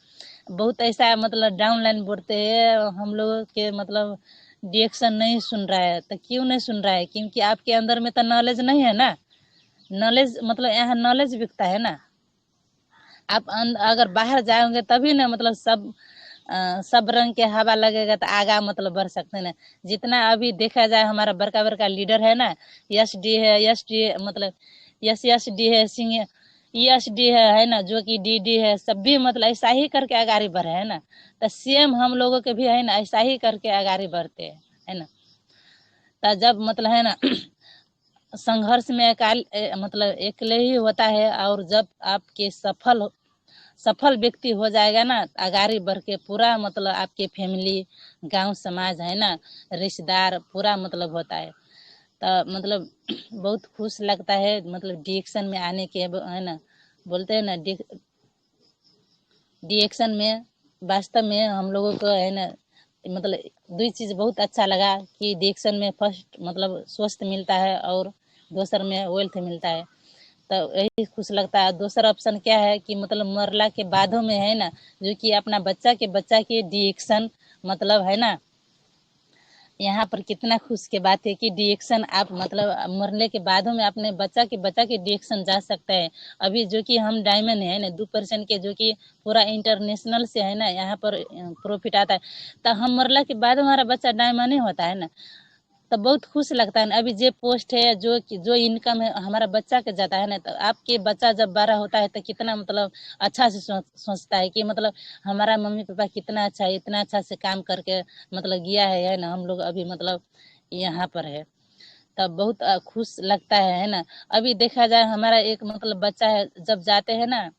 बहुत ऐसा मतलब डाउन लाइन बोलते हैं हम लोग के मतलब डिएक्शन नहीं सुन रहा है। तो क्यों नहीं सुन रहा है? क्योंकि आपके अंदर में तो नॉलेज नहीं है ना। नॉलेज मतलब यहाँ नॉलेज बिकता है ना। आप अगर बाहर जाओगे तभी ना मतलब सब रंग के हवा लगेगा तो आगा मतलब बढ़ सकते हैं ना। जितना अभी देखा जाए हमारा बड़का बड़का लीडर है ना, यस डी मतलब यस डी है, सिंह यस डी है ना, जो कि डी है, सब भी मतलब ऐसा ही करके आगाड़ी बढ़े है ना। तो सेम हम लोगों के भी है ना ऐसा ही करके आगाड़ी बढ़ते हैं, है ना। तो जब मतलब है ना संघर्ष में मतलब अकेले ही होता है, और जब आपके सफल व्यक्ति हो जाएगा ना, आगाड़ी बढ़ के पूरा मतलब आपके फैमिली, गांव समाज है ना, रिश्तेदार पूरा मतलब होता है। तो मतलब बहुत खुश लगता है मतलब डिएक्शन में आने के, है ना। बोलते हैं ना डिएक्शन में वास्तव में हम लोगों को है ना मतलब दो चीज बहुत अच्छा लगा कि डिएक्शन में फर्स्ट मतलब स्वस्थ मिलता है और दूसर में वेल्थ मिलता है। तो यही खुश लगता है। दूसरा ऑप्शन क्या है कि मतलब मरला के बादों में है ना, जो कि अपना बच्चा के डिएक्शन मतलब है ना, यहाँ पर कितना खुश के बात है कि डिएक्शन आप मतलब मरने के बादों में अपने बच्चा के डिएक्शन जा सकता है। अभी जो कि हम डायमंड है ना 2% के, जो कि पूरा इंटरनेशनल से है ना यहाँ पर प्रॉफिट आता है। तो हम मरला के बाद हमारा बच्चा डायमंड ही होता है ना। तो बहुत खुश लगता है ना। अभी जो पोस्ट है, जो इनकम है हमारा बच्चा के जाता है ना, तो आपके बच्चा जब बड़ा होता है तो कितना मतलब अच्छा से सोचता है कि मतलब हमारा मम्मी पापा कितना अच्छा है, इतना अच्छा से काम करके मतलब गया है ना, हम लोग अभी मतलब यहाँ पर है। तब बहुत खुश लगता है ना। अभी देखा जाए हमारा एक मतलब बच्चा है, जब जाते हैं ना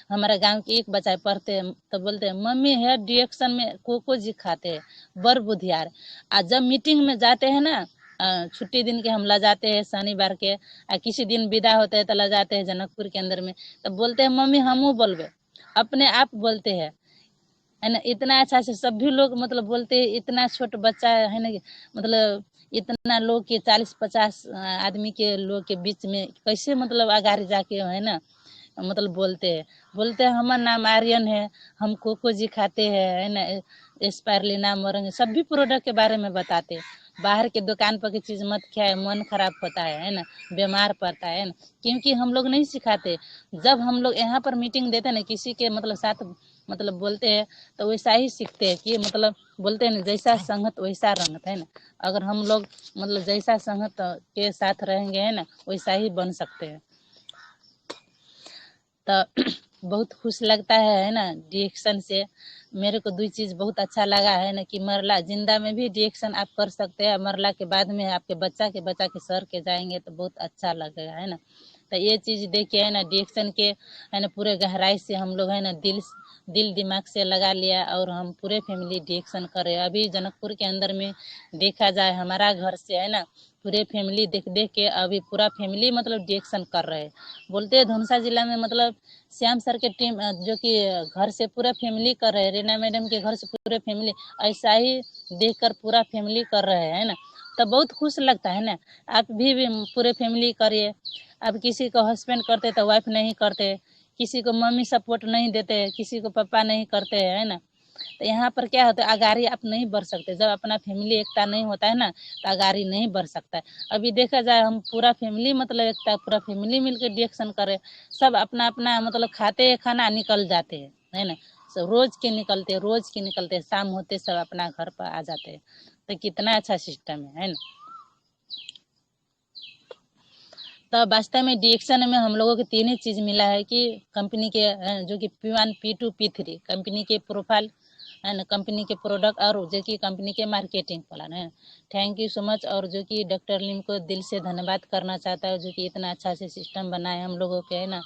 हमारा गांव के एक बच्चा पढ़ते हैं तो बोलते हैं मम्मी हेयर डिएक्शन में कोको जी खाते हैं, बर बुधियार। आज जब मीटिंग में जाते हैं ना, छुट्टी दिन के हम ला जाते हैं शनिवार के, किसी दिन विदा होते हैं तो ला जाते हैं जनकपुर के अंदर में, तो बोलते हैं मम्मी हमू बोलबे, अपने आप बोलते हैं, है ना। इतना अच्छा से सभी लोग मतलब बोलते हैं। इतना छोट बच्चा है ना, मतलब इतना लोग के 40-50 आदमी के लोग के बीच में कैसे मतलब आगाड़ी जाके है ना मतलब बोलते हैं हमारा नाम आर्यन है, हम कोको जी खाते हैं, है ना, स्पायरुलिना मोरंग सभी प्रोडक्ट के बारे में बताते हैं। बाहर के दुकान पर की चीज मत खाए, मन खराब होता है ना, बीमार पड़ता है ना, क्योंकि हम लोग नहीं सिखाते। जब हम लोग यहाँ पर मीटिंग देते हैं ना, किसी के मतलब साथ मतलब बोलते हैं तो वैसा ही सीखते हैं कि मतलब बोलते हैं ना जैसा संगत वैसा रंगत, है ना। अगर हम लोग मतलब जैसा संगत के साथ रहेंगे है ना, वैसा ही बन सकते हैं। तो बहुत खुश लगता है ना डिएक्शन से। मेरे को दो चीज बहुत अच्छा लगा है ना कि मरला जिंदा में भी डिएक्शन आप कर सकते हैं, मरला के बाद में आपके बच्चा के सर के जाएंगे तो बहुत अच्छा लगेगा, है ना। तो ये चीज देखिए है ना डिएक्शन के है ना पूरे गहराई से हम लोग है ना दिल दिमाग से लगा लिया, और हम पूरे फैमिली डिएक्शन कर रहे हैं। अभी जनकपुर के अंदर में देखा जाए हमारा घर से है ना पूरे फैमिली देख के अभी पूरा फैमिली मतलब डिएक्शन कर रहे हैं। बोलते हैं धनुषा जिला में मतलब श्याम सर के टीम जो कि घर से पूरा फैमिली कर रहे हैं, रीना मैडम के घर से पूरे फैमिली, ऐसा ही देखकर पूरा फैमिली कर रहे हैं ना। तो बहुत खुश लगता है ना। आप भी पूरे फैमिली करिए। अब किसी को हस्बैंड करते तो वाइफ नहीं करते, किसी को मम्मी सपोर्ट नहीं देते, किसी को पापा नहीं करते, है ना। तो यहाँ पर क्या होता है आगाड़ी आप नहीं बढ़ सकते। जब अपना फैमिली एकता नहीं होता है ना तो आगाड़ी नहीं बढ़ सकता है। अभी देखा जाए हम पूरा फैमिली मतलब एकता, पूरा फैमिली मिलकर डिएक्शन करे, सब अपना अपना मतलब खाते हैं खाना निकल जाते हैं, है ना। सब रोज के निकलते शाम होते सब अपना घर पर आ जाते हैं। तो कितना अच्छा सिस्टम है ना। तो वास्तव में डिएक्शन में हम लोगों को तीन ही चीज मिला है कि कंपनी के जो कि P1 P2 P3 कंपनी के प्रोफाइल है ना, कंपनी के प्रोडक्ट, और जो कि कंपनी के मार्केटिंग प्लान है। Thank you so much. और जो कि डॉक्टर लिम को दिल से धन्यवाद करना चाहता है, जो कि इतना अच्छा से सिस्टम बनाए हम लोगों के है ना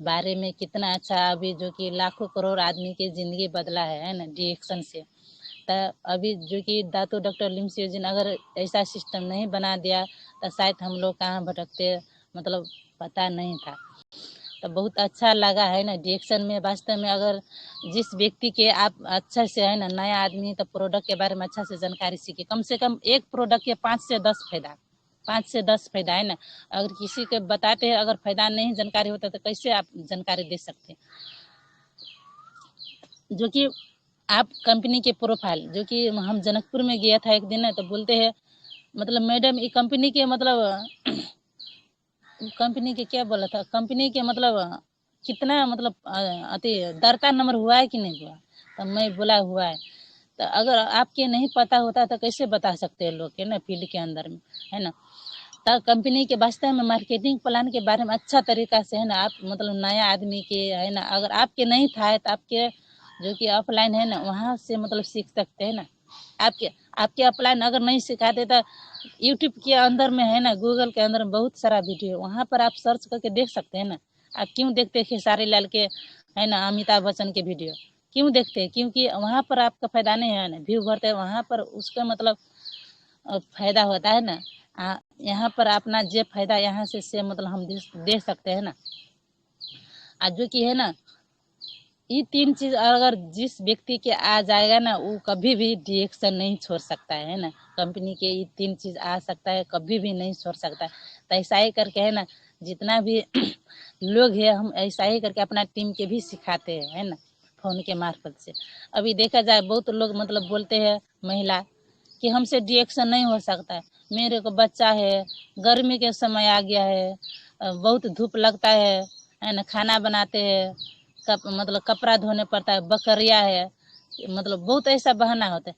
बारे में। कितना अच्छा अभी जो कि लाखों करोड़ आदमी की जिंदगी बदला है ना डिएक्शन से। अभी जो कि दातो डॉक्टर लिम्स योजना अगर ऐसा सिस्टम नहीं बना दिया तो शायद हम लोग कहाँ भटकते, मतलब पता नहीं था। तो बहुत अच्छा लगा है ना डिएक्शन में। वास्तव में अगर जिस व्यक्ति के आप अच्छा से है ना नया आदमी तो प्रोडक्ट के बारे में अच्छा से जानकारी सीखे, कम से कम एक प्रोडक्ट के 5 से 10 फायदा, 5 से 10 फायदा है ना। अगर किसी के बताते हैं अगर फायदा नहीं जानकारी होता तो कैसे आप जानकारी दे सकते हैं। जो कि आप कंपनी के प्रोफाइल, जो कि हम जनकपुर में गया था एक दिन है, तो बोलते हैं मतलब मैडम ये कंपनी के मतलब कंपनी के क्या बोला था, कंपनी के मतलब कितना मतलब अति दरता नंबर हुआ है कि नहीं हुआ। तो मैं बोला हुआ है। तो अगर आपके नहीं पता होता तो कैसे बता सकते हैं लोग, है ना, फील्ड के अंदर में, है ना। तो कंपनी के वास्तव में मार्केटिंग प्लान के बारे में अच्छा तरीका से है ना आप मतलब नया आदमी के है ना, अगर आपके नहीं था तो आपके जो कि ऑफलाइन है ना वहाँ से मतलब सीख सकते हैं ना। आपके ऑफलाइन अगर नहीं सिखाते तो यूट्यूब के अंदर में है ना, गूगल के अंदर में बहुत सारा वीडियो है, वहाँ पर आप सर्च करके देख सकते हैं ना। आप क्यों देखते हैं खेसारी लाल के है ना अमिताभ बच्चन के वीडियो, क्यों देखते हैं? क्योंकि वहाँ पर आपका फायदा नहीं है ना, व्यू भरते हैं वहाँ पर, उसका मतलब फायदा होता है ना। यहाँ पर अपना जे फायदा यहाँ से मतलब हम दे सकते हैं ना। आज जो कि है ना ये 3 चीज अगर जिस व्यक्ति के आ जाएगा ना वो कभी भी डिएक्शन नहीं छोड़ सकता है ना। कंपनी के ये 3 चीज आ सकता है, कभी भी नहीं छोड़ सकता है। तो ऐसा ही करके है ना जितना भी लोग है हम ऐसा ही करके अपना टीम के भी सिखाते हैं, है ना, फोन के मार्फत से। अभी देखा जाए बहुत लोग मतलब बोलते हैं महिला कि हमसे डिएक्शन नहीं हो सकता है, मेरे को बच्चा है, गर्मी के समय आ गया है, बहुत धूप लगता है ना, खाना बनाते हैं, मतलब कपड़ा धोने पड़ता है, बकरिया है, मतलब बहुत ऐसा बहाना होता है।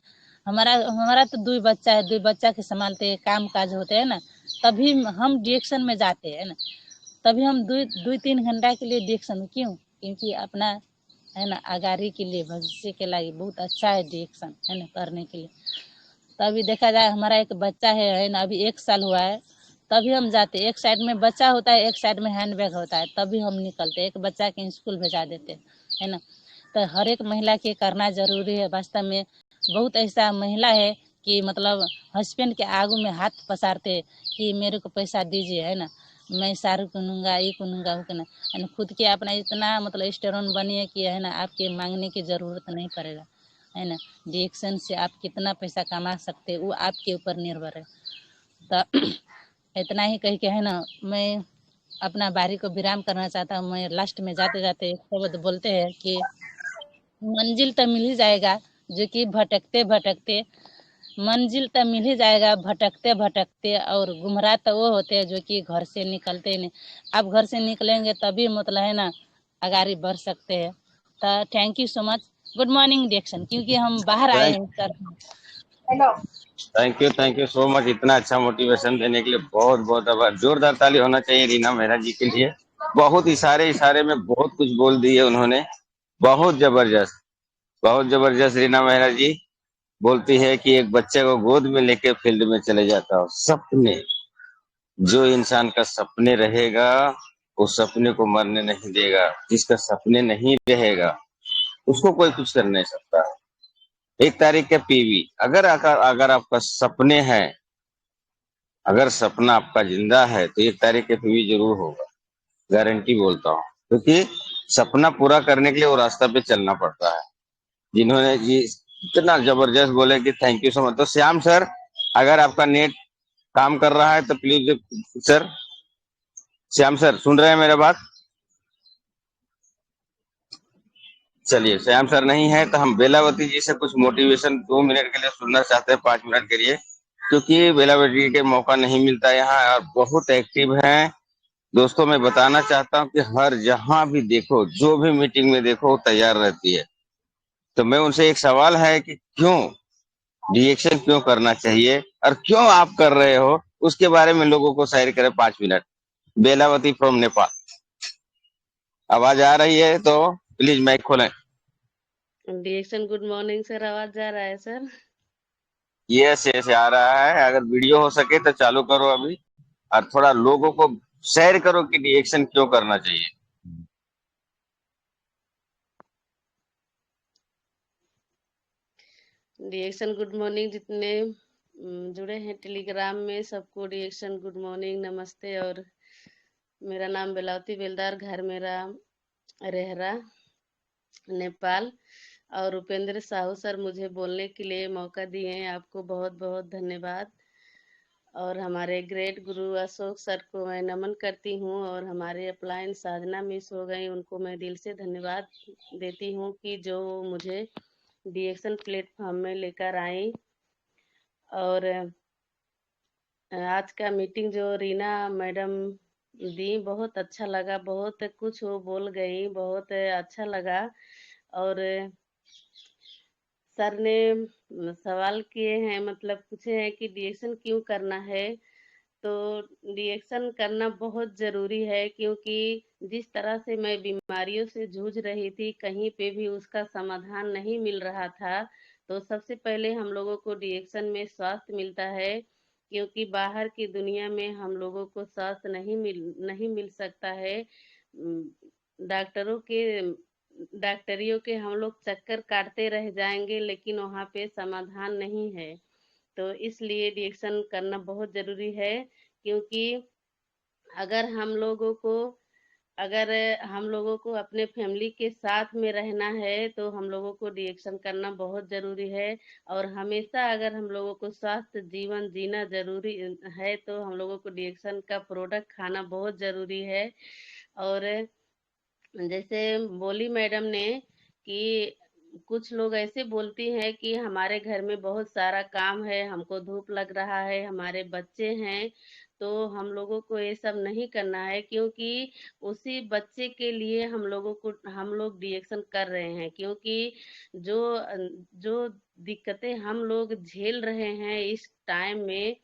हमारा तो 2 बच्चा है, 2 बच्चा के संभालते काम काज होते हैं ना, तभी हम डिएक्शन में जाते हैं ना। तभी हम 2-3 घंटा के लिए डिएक्शन, क्यों? क्योंकि अपना है ना आगारी के लिए भविष्य के लिए बहुत अच्छा है डिएक्शन, है ना, करने के लिए। तो अभी देखा जाए हमारा एक बच्चा है ना, अभी 1 साल हुआ है, तभी हम जाते। एक साइड में बच्चा होता है, एक साइड में हैंड बैग होता है, तभी हम निकलते, एक बच्चा के स्कूल भेजा देते, है ना। तो हर एक महिला के करना जरूरी है। वास्तव में बहुत ऐसा महिला है कि मतलब हस्बैंड के आगू में हाथ पसारते कि मेरे को पैसा दीजिए, है ना, मैं साड़ी किनूंगा, ये किनूंगा, वो किना, है ना। खुद के अपना इतना मतलब स्ट्रॉन्ग बनिए कि है ना आपके मांगने की जरूरत नहीं पड़ेगा, है ना। डिएक्शन से आप कितना पैसा कमा सकते वो आपके ऊपर निर्भर है। तो इतना ही कह के है ना मैं अपना बारी को विराम करना चाहता हूँ। मैं लास्ट में जाते जाते एक शब्द बोलते हैं कि मंजिल तो मिल ही जाएगा, जो कि भटकते भटकते मंजिल तो मिल ही जाएगा, भटकते भटकते, और गुमराह तो वो होते हैं जो कि घर से निकलते नहीं। आप घर से निकलेंगे तभी मतलब है ना आगारी बढ़ सकते हैं। तो thank you so much. Good morning डिएक्शन, क्योंकि हम बाहर आए थैंक हैं sir. Thank you so much. इतना अच्छा मोटिवेशन देने के लिए बहुत बहुत आभार। जोरदार ताली होना चाहिए रीना मेहरा जी के लिए। बहुत इशारे इशारे में बहुत कुछ बोल दिए उन्होंने। बहुत जबरदस्त, बहुत जबरदस्त। रीना मेहरा जी बोलती है कि एक बच्चे को गोद में लेके फील्ड में चले जाता हूँ। सपने, जो इंसान का सपने रहेगा वो सपने को मरने नहीं देगा। जिसका सपने नहीं रहेगा उसको कोई कुछ कर नहीं सकता। 1 तारीख के पीवी, अगर आपका सपने हैं, अगर सपना आपका जिंदा है तो 1 तारीख के पीवी जरूर होगा, गारंटी बोलता हूँ। क्योंकि सपना पूरा करने के लिए वो रास्ता पे चलना पड़ता है। जिन्होंने ये इतना जबरदस्त बोले कि थैंक यू सो मच। तो श्याम सर, अगर आपका नेट काम कर रहा है तो प्लीज सर, श्याम सर सुन रहे हैं मेरा बात? चलिए, श्याम सर नहीं है तो हम बेलावती जी से कुछ मोटिवेशन 2 मिनट के लिए सुनना चाहते हैं, 5 मिनट के लिए, क्योंकि बेलावती के मौका नहीं मिलता यहाँ और बहुत एक्टिव हैं। दोस्तों मैं बताना चाहता हूँ कि हर जहां भी देखो, जो भी मीटिंग में देखो, वो तैयार रहती है। तो मैं उनसे एक सवाल है कि क्यों रिएक्शन क्यों करना चाहिए और क्यों आप कर रहे हो, उसके बारे में लोगों को शायरी करें 5 मिनट। बेलावती फ्रॉम नेपाल। आवाज आ रही है तो प्लीज माइक खोलें। डिएक्शन गुड मॉर्निंग सर, आवाज जा रहा है सर? यस यस आ रहा है। अगर वीडियो हो सके तो चालू करो अभी, और थोड़ा लोगों को शेयर करो कि रिएक्शन क्यों करना चाहिए। Reaction good morning. जितने जुड़े हैं टेलीग्राम में, सबको रिएक्शन गुड मॉर्निंग, नमस्ते। और मेरा नाम बेलावती बेलदार, घर मेरा रेहरा, नेपाल। और उपेंद्र साहू सर मुझे बोलने के लिए मौका दिए हैं, आपको बहुत बहुत धन्यवाद। और हमारे ग्रेट गुरु अशोक सर को मैं नमन करती हूँ। और हमारे अपलाइन साधना मिस हो गई, उनको मैं दिल से धन्यवाद देती हूँ कि जो मुझे डीएक्शन प्लेटफॉर्म में लेकर आई। और आज का मीटिंग जो रीना मैडम दी, बहुत अच्छा लगा, बहुत कुछ वो बोल गई, बहुत अच्छा लगा। और सर ने सवाल किए हैं, मतलब पूछे हैं कि डीएक्शन क्यों करना है। तो डीएक्शन करना बहुत ज़रूरी है, क्योंकि जिस तरह से मैं बीमारियों से जूझ रही थी, कहीं पे भी उसका समाधान नहीं मिल रहा था। तो सबसे पहले हम लोगों को डीएक्शन में स्वास्थ्य मिलता है, क्योंकि बाहर की दुनिया में हम लोगों को स्वास्थ्य नहीं मिल सकता है। डॉक्टरों के डॉक्टरियों के हम लोग चक्कर काटते रह जाएंगे, लेकिन वहाँ पे समाधान नहीं है। तो इसलिए डीएक्शन करना बहुत ज़रूरी है, क्योंकि अगर हम लोगों को अगर हम लोगों को अपने फैमिली के साथ में रहना है, तो हम लोगों को डीएक्शन करना बहुत ज़रूरी है। और हमेशा अगर हम लोगों को स्वस्थ जीवन जीना ज़रूरी है, तो हम लोगों को डीएक्शन का प्रोडक्ट खाना बहुत ज़रूरी है। और जैसे बोली मैडम ने कि कुछ लोग ऐसे बोलती हैं कि हमारे घर में बहुत सारा काम है, हमको धूप लग रहा है, हमारे बच्चे हैं। तो हम लोगों को ये सब नहीं करना है, क्योंकि उसी बच्चे के लिए हम लोग डीएक्शन कर रहे हैं। क्योंकि जो जो दिक्कतें हम लोग झेल रहे हैं इस टाइम में,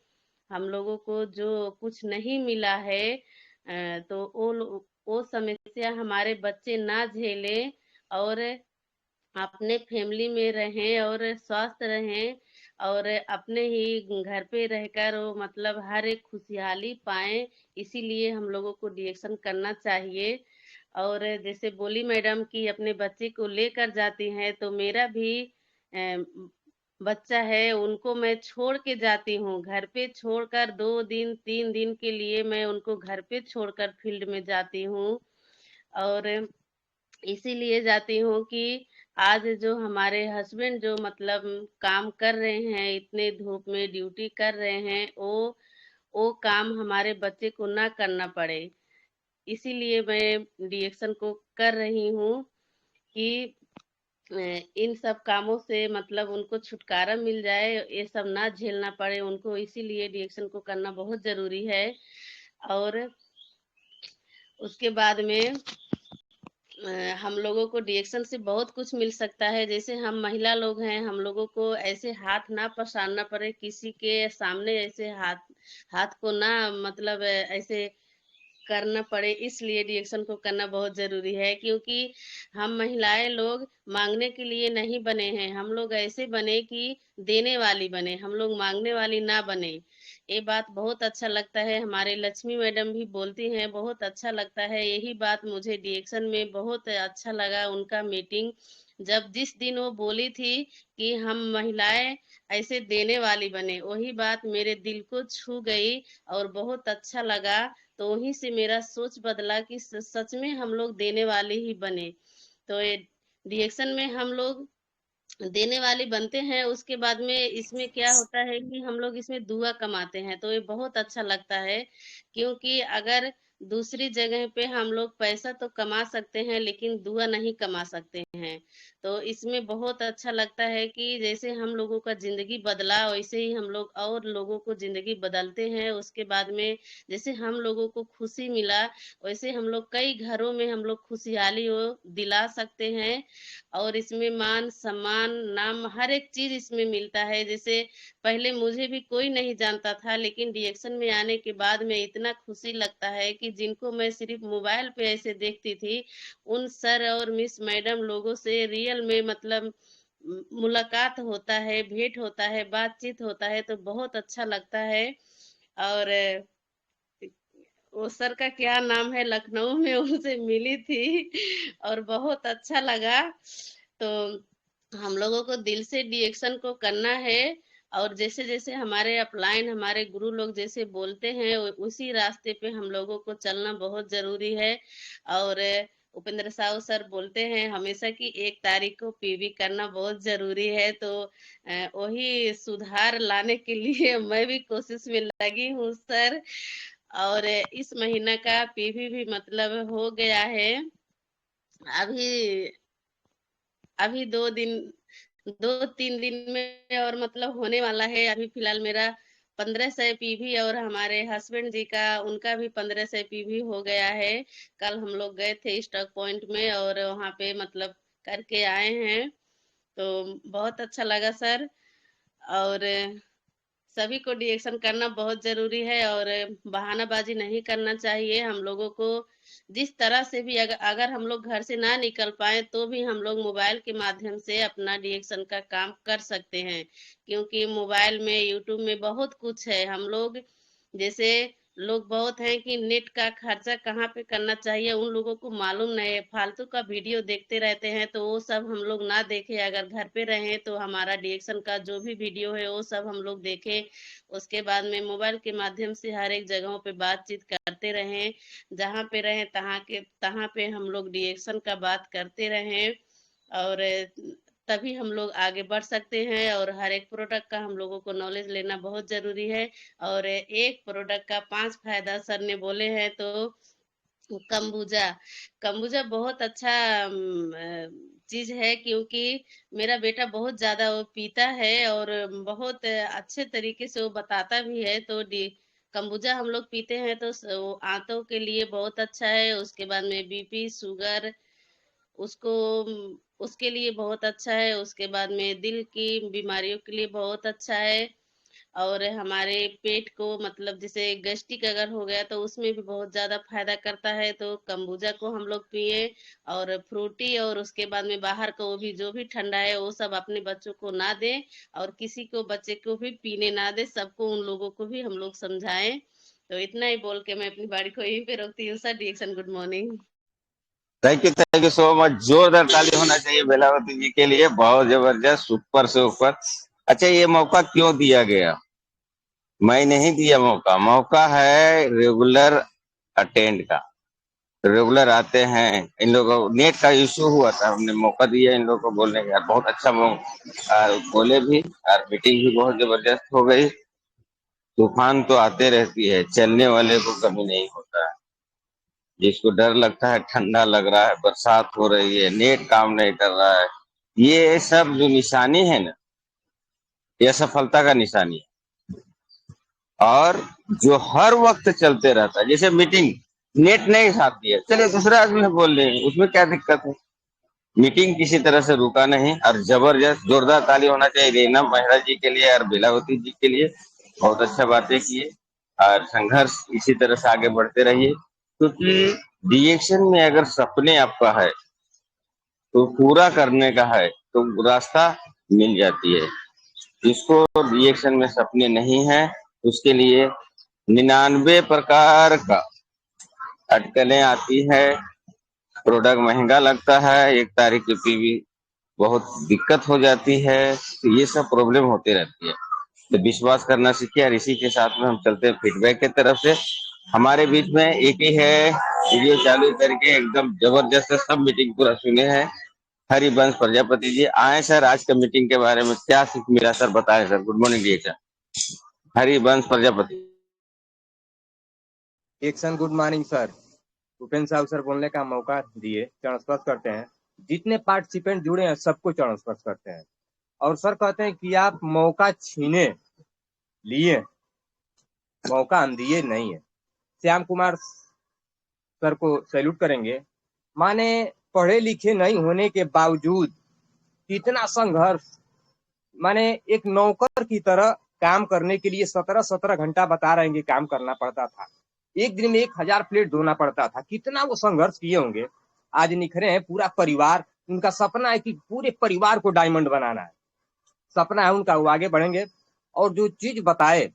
हम लोगों को जो कुछ नहीं मिला है, तो वो समस्या हमारे बच्चे ना झेलें, और अपने फैमिली में रहें और स्वस्थ रहें, और अपने ही घर पे रहकर वो मतलब हर एक खुशहाली पाएं। इसीलिए हम लोगों को डीएक्शन करना चाहिए। और जैसे बोली मैडम कि अपने बच्चे को लेकर जाती हैं, तो मेरा भी बच्चा है, उनको मैं छोड़ के जाती हूँ, घर पे छोड़कर 2 दिन 3 दिन के लिए मैं उनको घर पे छोड़कर फील्ड में जाती हूँ। और इसीलिए जाती हूँ कि आज जो हमारे हस्बैंड जो मतलब काम कर रहे हैं, इतने धूप में ड्यूटी कर रहे हैं, वो काम हमारे बच्चे को ना करना पड़े। इसीलिए मैं डीएक्शन को कर रही हूँ कि इन सब कामों से मतलब उनको छुटकारा मिल जाए, ये सब ना झेलना पड़े उनको। इसीलिए डीएक्शन को करना बहुत जरूरी है। और उसके बाद में हम लोगों को डीएक्शन से बहुत कुछ मिल सकता है। जैसे हम महिला लोग हैं, हम लोगों को ऐसे हाथ ना पसारना पड़े किसी के सामने, ऐसे हाथ को ना मतलब ऐसे करना पड़े, इसलिए डीएक्शन को करना बहुत जरूरी है। क्योंकि हम महिलाएं लोग मांगने के लिए नहीं बने हैं, हम लोग ऐसे बने कि देने वाली बने, हम लोग मांगने वाली ना बने। ये बात बहुत अच्छा लगता है, हमारे लक्ष्मी मैडम भी बोलती हैं, बहुत अच्छा लगता है। यही बात मुझे डीएक्शन में बहुत अच्छा लगा, उनका मीटिंग जब जिस दिन वो बोली थी कि हम महिलाएं ऐसे देने वाली बने, वही बात मेरे दिल को छू गई और बहुत अच्छा लगा। तो वहीं से मेरा सोच बदला कि सच में हम लोग देने वाले ही बने। तो ये रिएक्शन में हम लोग देने वाले बनते हैं। उसके बाद में इसमें क्या होता है कि हम लोग इसमें दुआ कमाते हैं, तो ये बहुत अच्छा लगता है। क्योंकि अगर दूसरी जगह पे हम लोग पैसा तो कमा सकते हैं, लेकिन दुआ नहीं कमा सकते हैं। तो इसमें बहुत अच्छा लगता है कि जैसे हम लोगों का जिंदगी बदला, वैसे ही हम लोग और लोगों को जिंदगी बदलते हैं। उसके बाद में जैसे हम लोगों को खुशी मिला, वैसे हम लोग कई घरों में हम लोग खुशहाली वो दिला सकते हैं। और इसमें मान सम्मान नाम हर एक चीज इसमें मिलता है। जैसे पहले मुझे भी कोई नहीं जानता था, लेकिन डीएक्शन में आने के बाद में इतना खुशी लगता है कि जिनको मैं सिर्फ मोबाइल पे ऐसे देखती थी, उन सर और मिस मैडम लोगों से रियल में मतलब मुलाकात होता है, भेंट होता है, बातचीत होता है, तो बहुत अच्छा लगता है। और वो सर का क्या नाम है, लखनऊ में उनसे मिली थी और बहुत अच्छा लगा। तो हम लोगों को दिल से डिएक्शन को करना है, और जैसे जैसे हमारे अपलाइन हमारे गुरु लोग जैसे बोलते हैं उसी रास्ते पे हम लोगों को चलना बहुत जरूरी है। और उपेंद्र साहू सर बोलते हैं हमेशा कि 1 तारीख को पीवी करना बहुत जरूरी है, तो वही सुधार लाने के लिए मैं भी कोशिश में लगी हूँ सर। और इस महीना का पीवी भी मतलब हो गया है। अभी अभी 2-3 दिन में और मतलब होने वाला है। अभी फिलहाल मेरा 1500 पीवी और हमारे हस्बैंड जी का उनका भी 1500 पीवी हो गया है। कल हम लोग गए थे स्टॉक पॉइंट में और वहां पे मतलब करके आए हैं, तो बहुत अच्छा लगा सर। और सभी को डिएक्शन करना बहुत जरूरी है और बहानाबाजी नहीं करना चाहिए। हम लोगों को जिस तरह से भी अगर हम लोग घर से ना निकल पाए तो भी हम लोग मोबाइल के माध्यम से अपना डिएक्शन का काम कर सकते हैं, क्योंकि मोबाइल में यूट्यूब में बहुत कुछ है। हम लोग जैसे लोग बहुत हैं कि नेट का खर्चा कहाँ पे करना चाहिए उन लोगों को मालूम नहीं है, फालतू का वीडियो देखते रहते हैं। तो वो सब हम लोग ना देखें, अगर घर पे रहें तो हमारा डिएक्शन का जो भी वीडियो है वो सब हम लोग देखें। उसके बाद में मोबाइल के माध्यम से हर एक जगहों पे बातचीत करते रहें, जहाँ पे रहें तहाँ पे हम लोग डिएक्शन का बात करते रहें। और तभी हम लोग आगे बढ़ सकते हैं। और हर एक प्रोडक्ट का हम लोगों को नॉलेज लेना बहुत जरूरी है। और एक प्रोडक्ट का 5 फायदा सर ने बोले हैं, तो कम्बुजा कम्बुजा बहुत अच्छा चीज है, क्योंकि मेरा बेटा बहुत ज्यादा वो पीता है और बहुत अच्छे तरीके से वो बताता भी है। तो कम्बुजा हम लोग पीते हैं तो वो आंतों के लिए बहुत अच्छा है। उसके बाद में बीपी शुगर उसको उसके लिए बहुत अच्छा है। उसके बाद में दिल की बीमारियों के लिए बहुत अच्छा है। और हमारे पेट को मतलब जैसे गैस्ट्रिक अगर हो गया तो उसमें भी बहुत ज्यादा फायदा करता है। तो कम्बुजा को हम लोग पिए, और फ्रूटी, और उसके बाद में बाहर का वो भी जो भी ठंडा है वो सब अपने बच्चों को ना दें, और किसी को बच्चे को भी पीने ना दे। सबको उन लोगों को भी हम लोग समझाएं। तो इतना ही बोल के मैं अपनी बाड़ी को यहीं पे रोकती हूँ सर। डिएक्शन good morning. Thank you so much. जोरदार ताली होना चाहिए बेलावती जी के लिए, बहुत जबरदस्त, ऊपर से ऊपर। अच्छा, ये मौका क्यों दिया गया? मैं नहीं दिया मौका, मौका है रेगुलर अटेंड का। रेगुलर आते हैं, इन लोगों को नेट का इश्यू हुआ था, हमने मौका दिया इन लोगों को बोलने का, बहुत अच्छा बोले भी, और मीटिंग भी बहुत जबरदस्त हो गई। तूफान तो आते रहती है, चलने वाले को कभी नहीं होता है। जिसको डर लगता है, ठंडा लग रहा है, बरसात हो रही है, नेट काम नहीं कर रहा है, ये सब जो निशानी है ना, यह सफलता का निशानी है। और जो हर वक्त चलते रहता है, जैसे मीटिंग, नेट नहीं साथ दिया, चलिए दूसरा आदमी बोल लेंगे, उसमें क्या दिक्कत है? मीटिंग किसी तरह से रुका नहीं, और जबरदस्त जोरदार ताली होना चाहिए रीना मेहरा जी के लिए और बेलावती जी के लिए। बहुत अच्छा बातें किए, और संघर्ष इसी तरह से आगे बढ़ते रहिए, क्योंकि डिएक्शन में अगर सपने आपका है तो पूरा करने का है तो रास्ता मिल जाती है। जिसको डिएक्शन में सपने नहीं है उसके लिए 99 प्रकार का अटकलें आती है, प्रोडक्ट महंगा लगता है, 1 तारीख की पीवी बहुत दिक्कत हो जाती है, तो ये सब प्रॉब्लम होती रहती है। तो विश्वास करना सीखिए, और इसी के साथ में हम चलते हैं फीडबैक की तरफ से। हमारे बीच में एक ही है, वीडियो चालू करके एकदम जबरदस्त सब मीटिंग पूरा सुने हैं, हरिवंश प्रजापति जी आए। सर, आज का मीटिंग के बारे में क्या सीख मिला सर, बताएं सर। गुड मॉर्निंग जी sir, Harivansh Prajapati. Action good morning sir. Upendra साहब सर बोलने का मौका दिए, चरण स्पर्श करते हैं। जितने पार्टिसिपेंट जुड़े हैं सबको चरण स्पर्श करते हैं। और सर कहते हैं कि आप मौका छीने लिए, मौका दिए नहीं है। श्याम कुमार सर को सैल्यूट करेंगे। माने पढ़े लिखे नहीं होने के बावजूद कितना संघर्ष, माने एक नौकर की तरह काम करने के लिए 17-17 घंटा बता रहे हैं कि काम करना पड़ता था। एक दिन में 1000 प्लेट धोना पड़ता था। कितना वो संघर्ष किए होंगे। आज निखरे हैं पूरा परिवार। उनका सपना है कि पूरे परिवार को डायमंड बनाना है, सपना है उनका, वो आगे बढ़ेंगे। और जो चीज बताए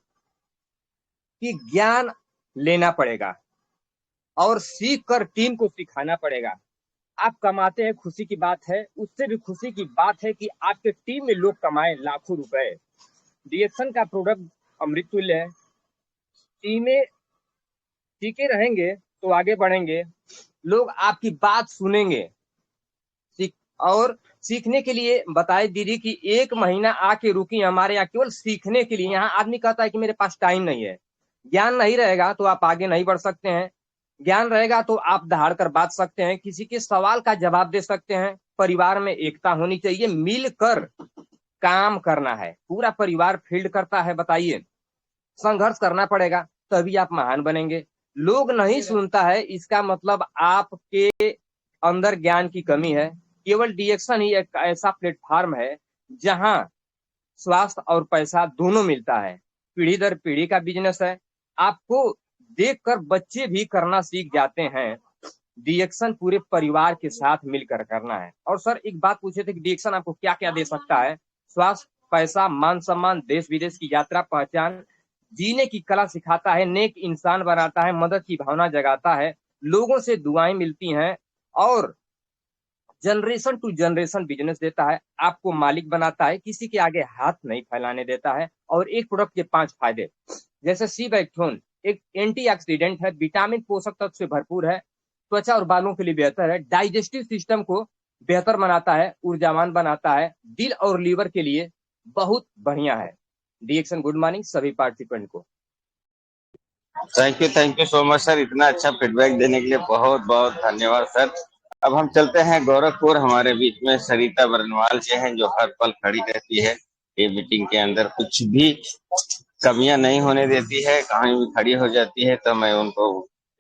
कि ज्ञान लेना पड़ेगा और सीख कर टीम को सिखाना पड़ेगा। आप कमाते हैं, खुशी की बात है। उससे भी खुशी की बात है कि आपके टीम में लोग कमाए लाखों रुपए। डीएक्शन का प्रोडक्ट अमृत तुल्य है। टीमें टीके रहेंगे तो आगे बढ़ेंगे, लोग आपकी बात सुनेंगे। और सीखने के लिए बताए दीदी कि 1 महीना आके रुकी हमारे यहाँ केवल सीखने के लिए। यहाँ आदमी कहता है कि मेरे पास टाइम नहीं है। ज्ञान नहीं रहेगा तो आप आगे नहीं बढ़ सकते हैं। ज्ञान रहेगा तो आप दहाड़ कर बात सकते हैं, किसी के सवाल का जवाब दे सकते हैं। परिवार में एकता होनी चाहिए, मिलकर काम करना है। पूरा परिवार फील्ड करता है, बताइए, संघर्ष करना पड़ेगा तभी आप महान बनेंगे। लोग नहीं सुनता है, इसका मतलब आपके अंदर ज्ञान की कमी है। केवल डीएक्शन ही एक ऐसा प्लेटफॉर्म है जहां स्वास्थ्य और पैसा दोनों मिलता है। पीढ़ी दर पीढ़ी का बिजनेस है। आपको देखकर बच्चे भी करना सीख जाते हैं। डीएक्शन पूरे परिवार के साथ मिलकर करना है। और सर एक बात पूछे थे कि डीएक्शन आपको क्या क्या दे सकता है? स्वास्थ्य, पैसा, मान सम्मान, देश विदेश की यात्रा, पहचान, जीने की कला सिखाता है, नेक इंसान बनाता है, मदद की भावना जगाता है, लोगों से दुआएं मिलती हैं और जनरेशन टू जनरेशन बिजनेस देता है। आपको मालिक बनाता है, किसी के आगे हाथ नहीं फैलाने देता है। और एक प्रोडक्ट के 5 फायदे, जैसे सी बैक्थोन एक एंटीऑक्सीडेंट है, विटामिन पोषक तत्व से भरपूर है, त्वचा और बालों के लिए बेहतर है, डाइजेस्टिव सिस्टम को बेहतर बनाता है, ऊर्जावान बनाता है, दिल और लीवर के लिए बहुत बढ़िया है। डीएक्शन गुड मॉर्निंग सभी पार्टिसिपेंट को। Thank you so much sir, इतना अच्छा फीडबैक देने के लिए बहुत बहुत धन्यवाद सर। अब हम चलते हैं गोरखपुर। हमारे बीच में सरिता बरनवाल जी हैं जो हर पल खड़ी रहती है ये मीटिंग के अंदर, कुछ भी कमियां नहीं होने देती है, कहीं भी खड़ी हो जाती है। तो मैं उनको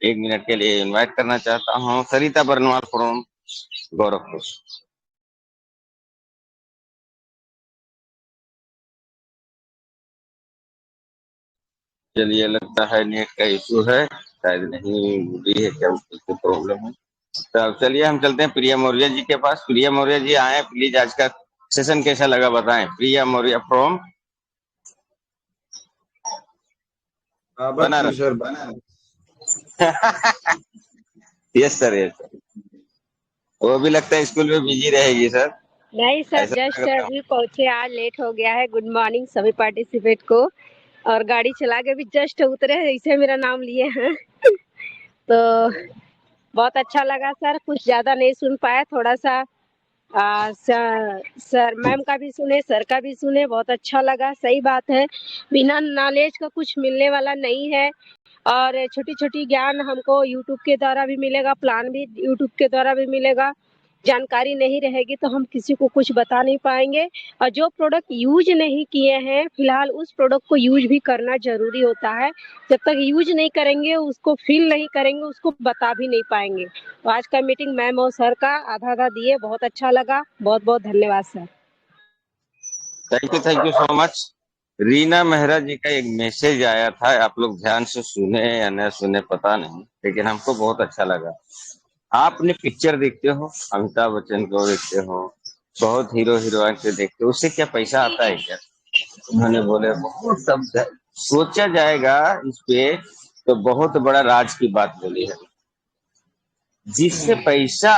1 मिनट के लिए इनवाइट करना चाहता हूँ। सरिता बरनवाल फ्रॉम गोरखपुर। चलिए, लगता है नेट का इशू है, शायद नहीं बुरी है, क्या उसकी प्रॉब्लम है। तो चलिए हम चलते हैं प्रिया मौर्य जी के पास। प्रिया मौर्य जी आए प्लीज, आज का सेशन कैसा लगा बताएं। Priya Maurya from Banaras. Sir Banaras. Yes sir, yes sir. वो भी लगता है स्कूल में बिजी रहेगी सर। नहीं सर, ऐसा जस्ट लगता है। अभी पहुंचे, आज लेट हो गया है। गुड मॉर्निंग सभी पार्टिसिपेट को। और गाड़ी चला के भी जस्ट उतरे, इसे मेरा नाम लिए हैं। तो बहुत अच्छा लगा सर। कुछ ज्यादा नहीं सुन पाया, थोड़ा सा सर मैम का भी सुने, सर का भी सुने, बहुत अच्छा लगा। सही बात है, बिना नॉलेज का कुछ मिलने वाला नहीं है। और छोटी छोटी ज्ञान हमको यूट्यूब के द्वारा भी मिलेगा, प्लान भी यूट्यूब के द्वारा भी मिलेगा। जानकारी नहीं रहेगी तो हम किसी को कुछ बता नहीं पाएंगे। और जो प्रोडक्ट यूज नहीं किए हैं फिलहाल, उस प्रोडक्ट को यूज भी करना जरूरी होता है। जब तक यूज नहीं करेंगे, उसको फील नहीं करेंगे, उसको बता भी नहीं पाएंगे। तो आज का मीटिंग मैम और सर का आधा आधा दिए, बहुत अच्छा लगा। बहुत बहुत धन्यवाद sir. Thank you so much. Reena Mehra ji का एक मैसेज आया था, आप लोग ध्यान से सुने या न सुने पता नहीं, लेकिन हमको बहुत अच्छा लगा। आपने पिक्चर देखते हो, अमिताभ बच्चन को देखते हो, बहुत हीरो हीरोइन को देखते हो, उससे क्या पैसा आता है क्या? उन्होंने बोले बहुत सब सोचा जाएगा इस पे, तो बहुत बड़ा राज की बात बोली है। जिससे पैसा,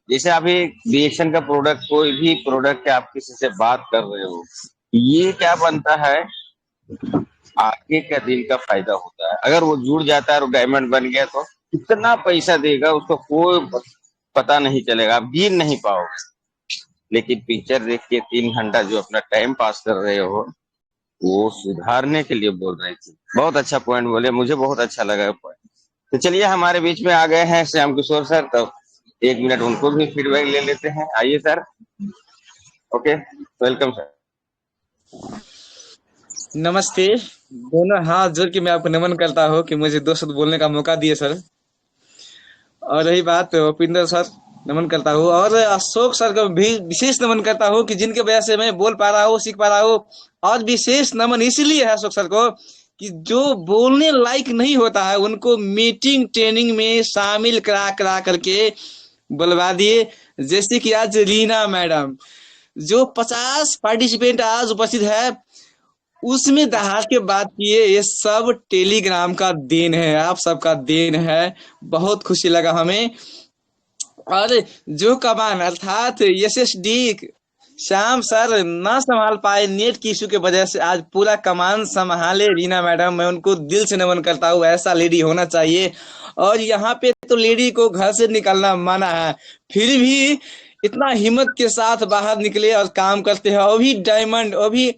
जैसे अभी रिएक्शन का प्रोडक्ट, कोई भी प्रोडक्ट आप किसी से बात कर रहे हो, ये क्या बनता है, आगे का दिन का फायदा होता है। अगर वो जुड़ जाता है और डायमंड बन गया तो कितना पैसा देगा उसको कोई पता नहीं चलेगा, आप गिन नहीं पाओगे। लेकिन पिक्चर देख के 3 घंटा जो अपना टाइम पास कर रहे हो, वो सुधारने के लिए बोल रहे थे। बहुत अच्छा पॉइंट बोले, मुझे बहुत अच्छा लगा पॉइंट। तो चलिए हमारे बीच में आ गए हैं श्याम किशोर सर, तो 1 मिनट उनको भी फीडबैक ले लेते हैं। आइए सर। Okay, welcome sir. नमस्ते। दोनों हाथ जोड़ के मैं आपको नमन करता हूँ कि मुझे 2 शब्द बोलने का मौका दिए सर। और रही बात उपिंदर सर, नमन करता हूँ। और अशोक सर को भी विशेष नमन करता हूँ कि जिनके वजह से मैं बोल पा रहा हूँ, सीख पा रहा हूँ। और विशेष नमन इसलिए है अशोक सर को कि जो बोलने लायक नहीं होता है उनको मीटिंग ट्रेनिंग में शामिल करा करके बुलवा दिए। जैसे कि आज रीना मैडम, जो 50 पार्टिसिपेंट आज उपस्थित है, उसमें दहाड़ के बात किए। ये सब टेलीग्राम का देन है, आप सबका देन है। बहुत खुशी लगा हमें। और जो कमान अर्थात एसएसडी श्याम सर ना संभाल पाए नेट की इशू के वजह से, आज पूरा कमान संभाले रीना मैडम। मैं उनको दिल से नमन करता हूँ, ऐसा लेडी होना चाहिए। और यहाँ पे तो लेडी को घर से निकलना मना है, फिर भी इतना हिम्मत के साथ बाहर निकले और काम करते हैं। वो भी डायमंड, वो भी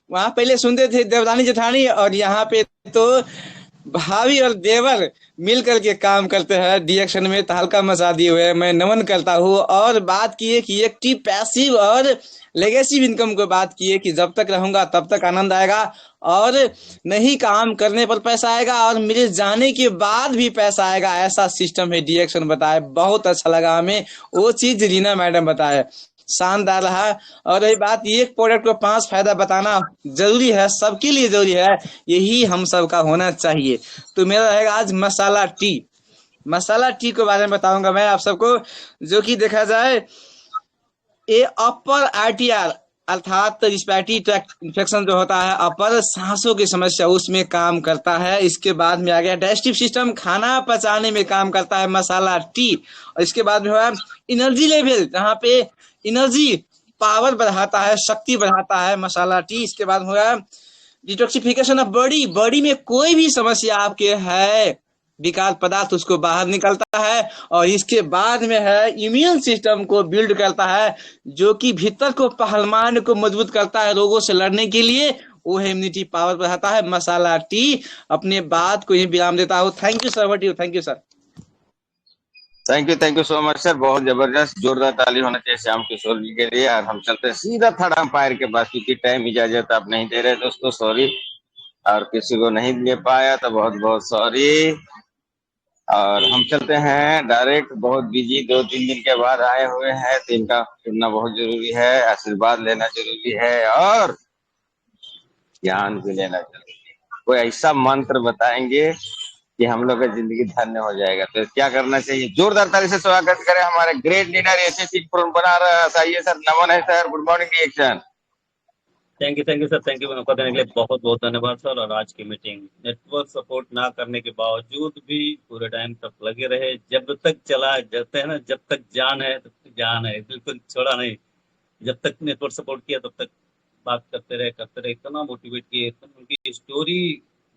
वहां पहले सुनते थे देवरानी जेठानी, और यहाँ पे तो भाभी और देवर मिल करके काम करते हैं। डिएक्शन में तहलका मचा दिए हुए हैं, मैं नमन करता हूँ। और बात की है कि एक्टिव, पैसिव और लेगेसी इनकम को बात की है कि जब तक रहूंगा तब तक आनंद आएगा, और नहीं काम करने पर पैसा आएगा, और मेरे जाने के बाद भी पैसा आएगा, ऐसा सिस्टम है डिएक्शन बताए। बहुत अच्छा लगा हमें वो चीज रीना मैडम बताए, शानदार रहा। और रही बात, एक प्रोडक्ट को 5 फायदा बताना जरूरी है, सबके लिए जरूरी है, यही हम सबका होना चाहिए। तो मेरा रहेगा आज मसाला टी। मसाला टी के बारे में बताऊंगा मैं आप सबको, जो कि देखा जाए ये अपर आरटीआर अर्थात रिस्पिरेटरी ट्रैक्ट इन्फेक्शन जो होता है, अपर सांसों की समस्या, उसमें काम करता है। इसके बाद में आ गया डाइजेस्टिव सिस्टम, खाना पचाने में काम करता है मसाला टी। और इसके बाद में हुआ एनर्जी लेवल, जहाँ पे एनर्जी पावर बढ़ाता है, शक्ति बढ़ाता है मसाला टी। इसके बाद हुआ डिटॉक्सिफिकेशन ऑफ बॉडी, बॉडी में कोई भी समस्या आपके है, विकार पदार्थ उसको बाहर निकलता है। और इसके बाद में है इम्यून सिस्टम को बिल्ड करता है, जो कि भीतर को पहलवान को मजबूत करता है रोगों से लड़ने के लिए, वो है इम्यूनिटी पावर बढ़ाता है मसाला टी। अपने बात को ही विराम देता हूँ। Thank you sir, thank you sir. Thank you so much sir, बहुत जबरदस्त, जोरदार ताली होना चाहिए श्याम किशोर जी के लिए। और हम चलते हैं सीधा थर्ड अंपायर के पास, क्योंकि टाइम इजाजत आप नहीं दे रहे दोस्तों, सॉरी। और किसी को नहीं दे पाया तो बहुत बहुत सॉरी। और हम चलते हैं डायरेक्ट, बहुत बिजी 2-3 दिन के बाद आए हुए हैं, तो इनका सुनना बहुत जरूरी है, आशीर्वाद लेना जरूरी है, और ज्ञान भी लेना जरूरी है। कोई ऐसा मंत्र बताएंगे कि हम लोग का जिंदगी धन्य हो जाएगा। तो क्या करना चाहिए? जोरदार ताली से स्वागत करें हमारे ग्रेट लीडर एसएससी बना रहा है सर, नमन है sir, good morning reaction. Thank you sir, thank you मौका देने के लिए बहुत बहुत धन्यवाद सर। और आज की मीटिंग नेटवर्क सपोर्ट ना करने के बावजूद भी पूरे टाइम तक लगे रहे, जब तक चला, जब है ना, जब तक जान है तब तक जान है, बिल्कुल छोड़ा नहीं। जब तक नेटवर्क सपोर्ट किया तब तक बात करते रहे, इतना मोटिवेट किए। उनकी स्टोरी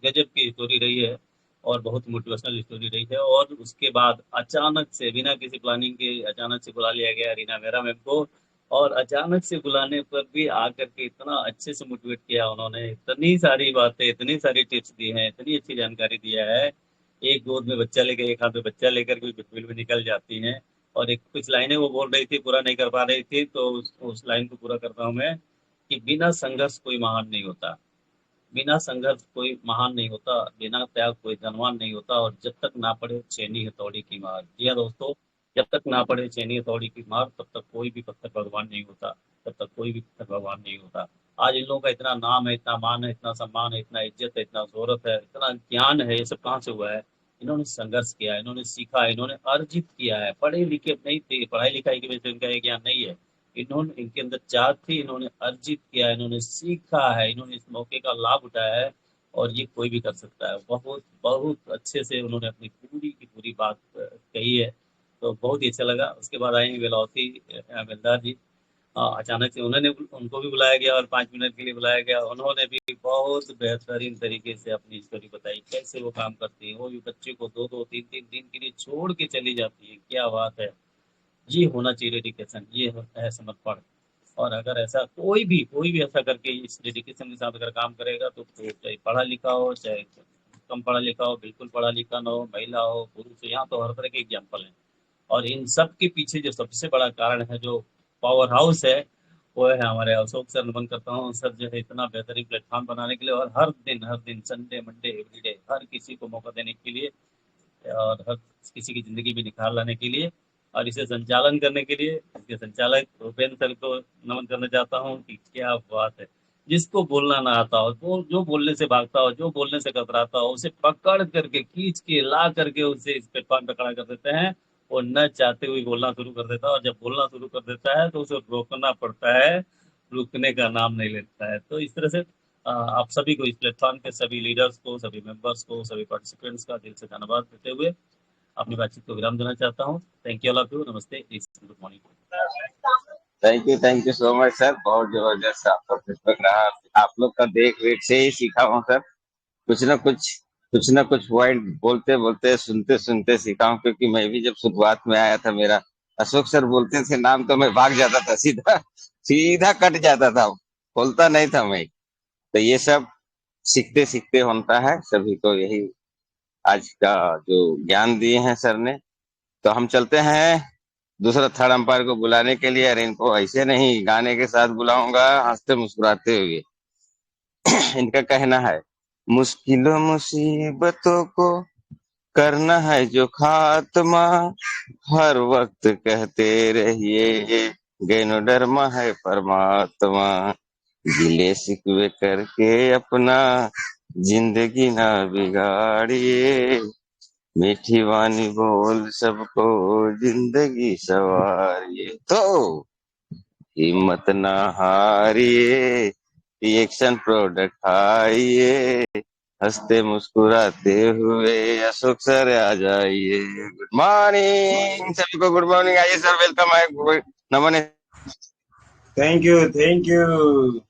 गजब की स्टोरी रही है, और बहुत मोटिवेशनल स्टोरी रही है। और उसके बाद अचानक से, बिना किसी प्लानिंग के, अचानक से बुला लिया गया रीना मेरा मैम को। और अचानक से बुलाने पर भी आकर के इतना अच्छे से मोटिवेट किया उन्होंने, इतनी सारी बातें, इतनी सारी टिप्स दी हैं, इतनी अच्छी जानकारी दिया है। एक गोद में बच्चा लेकर, एक हाथ में बच्चा लेकर भी बिल्कुल भी निकल जाती हैं। और एक कुछ लाइनें वो बोल रही थी, पूरा नहीं कर पा रही थी, तो उस लाइन को पूरा करता हूँ मैं, कि बिना संघर्ष कोई महान नहीं होता, बिना संघर्ष कोई महान नहीं होता, बिना त्याग कोई धनवान नहीं होता। और जब तक ना पड़े छेनी हथौड़ी की मार, जी हाँ दोस्तों, जब तक ना पड़े छेनी हथौड़ी की मार, तब तक कोई भी पत्थर भगवान नहीं होता, तब तक कोई भी पत्थर भगवान नहीं होता। आज इन लोगों का इतना नाम है, इतना मान है, इतना सम्मान है, इतना इज्जत है, इतना शोहरत है, इतना ज्ञान है, ये सब कहाँ से हुआ है? इन्होंने संघर्ष किया, इन्होंने सीखा, इन्होंने अर्जित किया है। पढ़े लिखे नहीं थे, पढ़ाई लिखाई की वजह से इनका ये ज्ञान नहीं है, इन्होंने, इनके अंदर चाहत थी, इन्होंने अर्जित किया, इन्होंने सीखा है, इन्होंने इस मौके का लाभ उठाया है। और ये कोई भी कर सकता है। बहुत बहुत अच्छे से उन्होंने अपनी पूरी की पूरी बात कही है, तो बहुत ही अच्छा लगा। उसके बाद आएंगे वेलौती हवलदार जी। अचानक से उन्होंने, उनको भी बुलाया गया और 5 मिनट के लिए बुलाया गया। उन्होंने भी बहुत बेहतरीन तरीके से अपनी स्टोरी बताई, कैसे वो काम करती है। वो भी बच्चे को 2-2, 3-3 दिन के लिए छोड़ के चली जाती है, क्या बात है। ये होना चाहिए डेडिकेशन, ये है समर्पण। और अगर ऐसा कोई भी ऐसा करके इस डेडिकेशन के साथ अगर काम करेगा, तो चाहे पढ़ा लिखा हो, चाहे कम पढ़ा लिखा हो, बिल्कुल पढ़ा लिखा ना हो, महिला हो, पुरुष हो, यहाँ तो हर तरह के एग्जाम्पल हैं। और इन सब के पीछे जो सबसे बड़ा कारण है, जो पावर हाउस है, वो है हमारे अशोक सर। नमन करता हूँ सर, जो है इतना बेहतरीन प्लेटफॉर्म बनाने के लिए, और हर दिन संडे मंडे एवरीडे हर किसी को मौका देने के लिए, और हर किसी की जिंदगी में निखार लाने के लिए, और इसे संचालन करने के लिए इसके संचालक भूपेंद्र सर को नमन करना चाहता हूँ। कि क्या बात है, जिसको बोलना ना आता हो, वो जो बोलने से भागता हो, जो बोलने से कतराता हो, उसे पकड़ करके, खींच के ला करके उसे इस प्लेटफॉर्म पर खड़ा कर देते हैं। वो न चाहते हुए बोलना शुरू कर देता है, और जब बोलना शुरू कर देता है तो उसे रोकना पड़ता है, रुकने का नाम नहीं लेता है। तो इस तरह से आप सभी को, इस प्लेटफॉर्म के सभी लीडर्स को, सभी मेंबर्स को, सभी पार्टिसिपेंट्स का दिल से धन्यवाद देते हुए अपनी बातचीत को विराम देना चाहता हूँ। Thank you all of you. नमस्ते, good morning. Thank you so much sir, बहुत जबरदस्त आपका पुस्तक रहा। आप लोग का देख रेख से ही सीखा हूँ सर, कुछ ना कुछ पॉइंट बोलते बोलते सुनते सुनते सीखा हूँ, क्योंकि मैं भी जब शुरुआत में आया था, मेरा अशोक सर बोलते थे नाम तो मैं भाग जाता था, सीधा सीधा कट जाता था, बोलता नहीं था मैं। तो ये सब सीखते सीखते होता है, सभी को यही आज का जो ज्ञान दिए हैं सर ने। तो हम चलते हैं दूसरा थर्ड अंपायर को बुलाने के लिए। अरे इनको ऐसे नहीं, गाने के साथ बुलाऊंगा, हंसते मुस्कुराते हुए। इनका कहना है, मुश्किलों मुसीबतों को करना है जो खात्मा, हर वक्त कहते रहिए गैनो डरमा है परमात्मा, गिले शिकवे करके अपना जिंदगी ना बिगाड़िए, मीठी वाणी बोल सबको जिंदगी सवारिए, तो हिम्मत ना हारिए, रिएक्शन प्रोडक्ट आइए, हंसते मुस्कुराते हुए अशोक सर आ जाइए। गुड मॉर्निंग सभी को, गुड मॉर्निंग। आइए सर, वेलकम है, नमन है। Thank you.